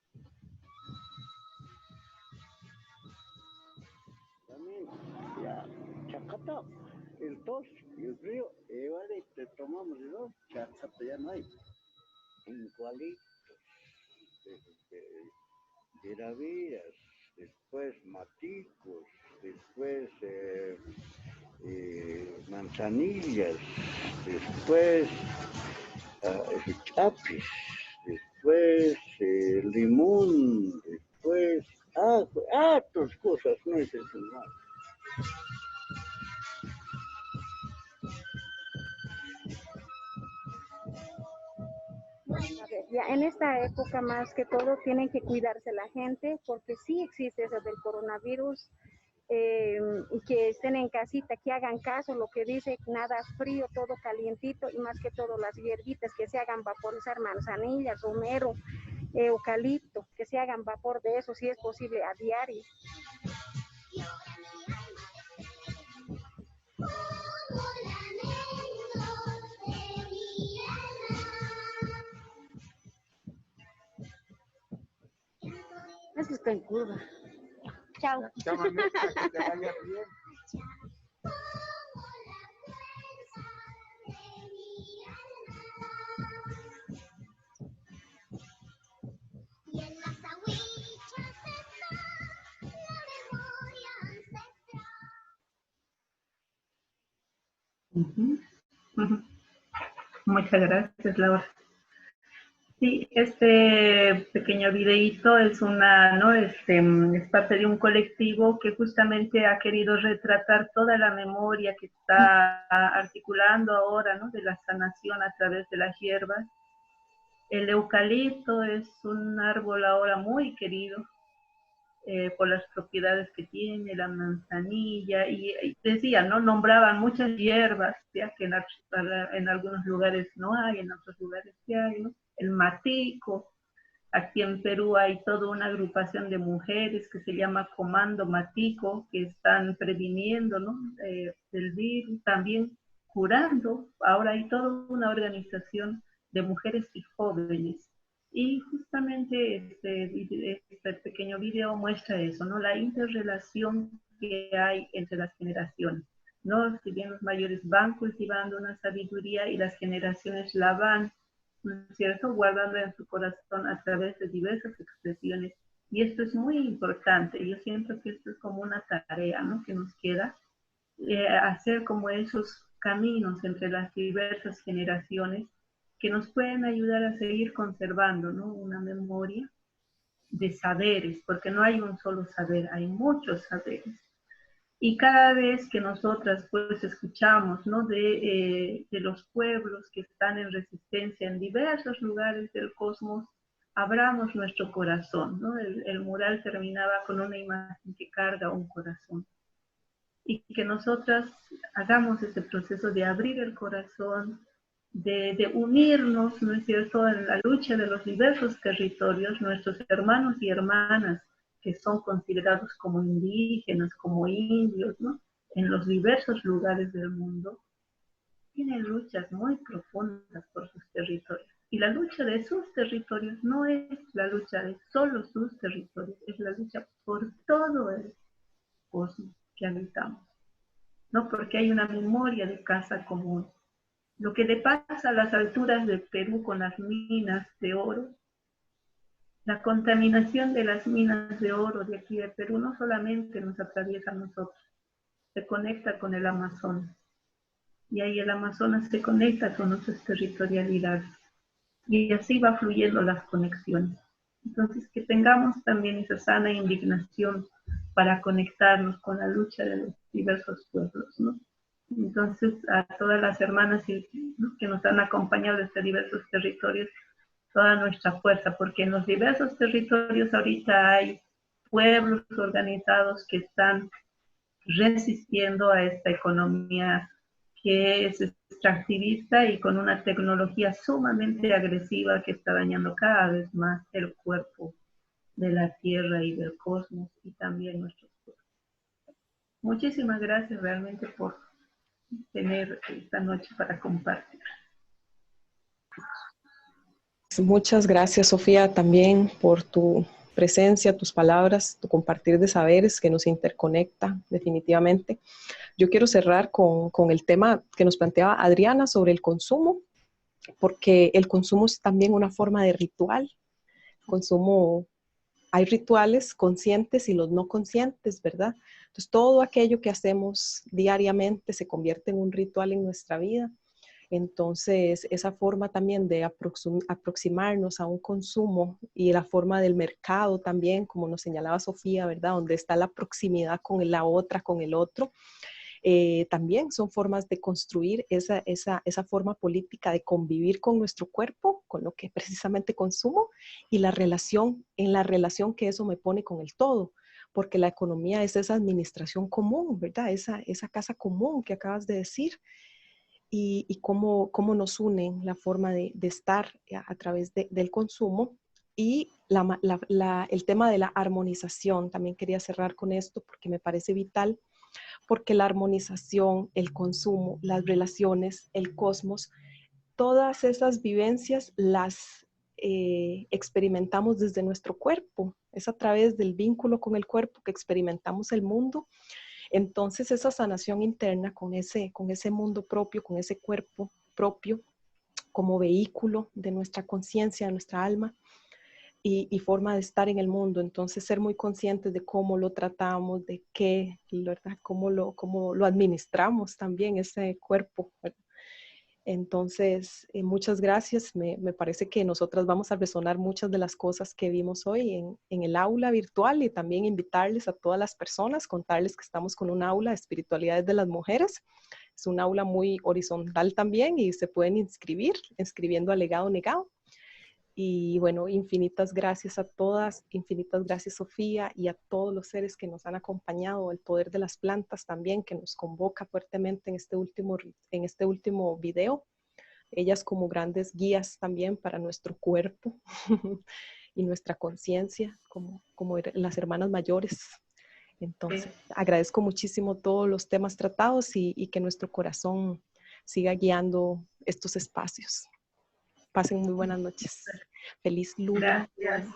También, ya, chacata, el tos y el frío, vale, te tomamos el dos, chacata ya no hay. Igualitos, giravías, después maticos, después manzanillas, después chapis, después limón, después otras cosas, no es eso más. Ya en esta época más que todo tienen que cuidarse la gente porque sí existe eso del coronavirus, y que estén en casita, que hagan caso lo que dice, nada frío, todo calientito y más que todo las hierbitas que se hagan vaporizar, manzanilla, romero, eucalipto, que se hagan vapor de eso si es posible a diario. Eso está en curva. Chao. Chao, Vanessa, que te vaya bien. Muchas gracias, Laura. Sí, este pequeño videíto es es parte de un colectivo que justamente ha querido retratar toda la memoria que está articulando ahora, ¿no? De la sanación a través de las hierbas. El eucalipto es un árbol ahora muy querido por las propiedades que tiene, la manzanilla, y decía, ¿no? Nombraban muchas hierbas, ya que en algunos lugares no hay, en otros lugares sí hay, ¿no? El matico. Aquí en Perú hay toda una agrupación de mujeres que se llama Comando Matico, que están previniendo, ¿no? Del virus, también curando. Ahora hay toda una organización de mujeres y jóvenes. Y justamente este pequeño video muestra eso, ¿no? La interrelación que hay entre las generaciones, ¿no? Si bien los mayores van cultivando una sabiduría y las generaciones la van, ¿no es cierto?, guardando en su corazón a través de diversas expresiones. Y esto es muy importante. Yo siento que esto es como una tarea, ¿no?, que nos queda, hacer como esos caminos entre las diversas generaciones que nos pueden ayudar a seguir conservando, ¿no?, una memoria de saberes, porque no hay un solo saber, hay muchos saberes. Y cada vez que nosotras pues escuchamos, ¿no?, de los pueblos que están en resistencia en diversos lugares del cosmos, abramos nuestro corazón, ¿no? El mural terminaba con una imagen que carga un corazón. Y que nosotras hagamos ese proceso de abrir el corazón, de unirnos, ¿no es cierto?, en la lucha de los diversos territorios, nuestros hermanos y hermanas que son considerados como indígenas, como indios, ¿no?, en los diversos lugares del mundo, tienen luchas muy profundas por sus territorios. Y la lucha de sus territorios no es la lucha de solo sus territorios, es la lucha por todo el cosmos que habitamos, ¿no? Porque hay una memoria de casa común. Lo que le pasa a las alturas de Perú con las minas de oro, la contaminación de las minas de oro de aquí de Perú no solamente nos atraviesa a nosotros, se conecta con el Amazonas. Y ahí el Amazonas se conecta con nuestras territorialidades. Y así va fluyendo las conexiones. Entonces, que tengamos también esa sana indignación para conectarnos con la lucha de los diversos pueblos, ¿no? Entonces, a todas las hermanas ¿no?, que nos han acompañado desde diversos territorios, toda nuestra fuerza, porque en los diversos territorios ahorita hay pueblos organizados que están resistiendo a esta economía que es extractivista y con una tecnología sumamente agresiva que está dañando cada vez más el cuerpo de la Tierra y del cosmos y también nuestros cuerpos. Muchísimas gracias realmente por tener esta noche para compartir. Muchas gracias, Sofía, también por tu presencia, tus palabras, tu compartir de saberes que nos interconecta definitivamente. Yo quiero cerrar con el tema que nos planteaba Adriana sobre el consumo, porque el consumo es también una forma de ritual. Consumo, hay rituales conscientes y los no conscientes, ¿verdad? Entonces, todo aquello que hacemos diariamente se convierte en un ritual en nuestra vida. Entonces, esa forma también de aproximarnos a un consumo y la forma del mercado también, como nos señalaba Sofía, ¿verdad? Donde está la proximidad con la otra, con el otro, también son formas de construir esa forma política de convivir con nuestro cuerpo, con lo que precisamente consumo, y en la relación que eso me pone con el todo, porque la economía es esa administración común, ¿verdad? Esa casa común que acabas de decir, y cómo nos unen la forma de estar a través del consumo. Y el tema de la armonización, también quería cerrar con esto porque me parece vital, porque la armonización, el consumo, las relaciones, el cosmos, todas esas vivencias las experimentamos desde nuestro cuerpo. Es a través del vínculo con el cuerpo que experimentamos el mundo. Entonces esa sanación interna con ese mundo propio, con ese cuerpo propio, como vehículo de nuestra conciencia, de nuestra alma, y forma de estar en el mundo. Entonces ser muy conscientes de cómo lo tratamos, de qué, ¿verdad? Cómo lo administramos también ese cuerpo, ¿verdad? Entonces, muchas gracias. Me parece que nosotras vamos a resonar muchas de las cosas que vimos hoy en el aula virtual, y también invitarles a todas las personas, contarles que estamos con un aula de espiritualidades de las mujeres. Es un aula muy horizontal también y se pueden inscribir escribiendo a Legado Negado. Y bueno, infinitas gracias a todas, infinitas gracias Sofía y a todos los seres que nos han acompañado, el poder de las plantas también que nos convoca fuertemente en este último video, ellas como grandes guías también para nuestro cuerpo y nuestra conciencia como las hermanas mayores. Entonces agradezco muchísimo todos los temas tratados y que nuestro corazón siga guiando estos espacios. Pasen muy buenas noches. Feliz luna. Gracias.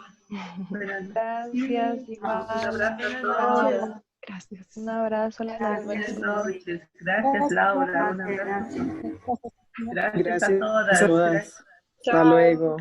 Gracias, igual. Un abrazo a todos. Gracias. Un abrazo a las Gracias, noches. Gracias, Laura. Un abrazo. Gracias a todas. Hasta luego.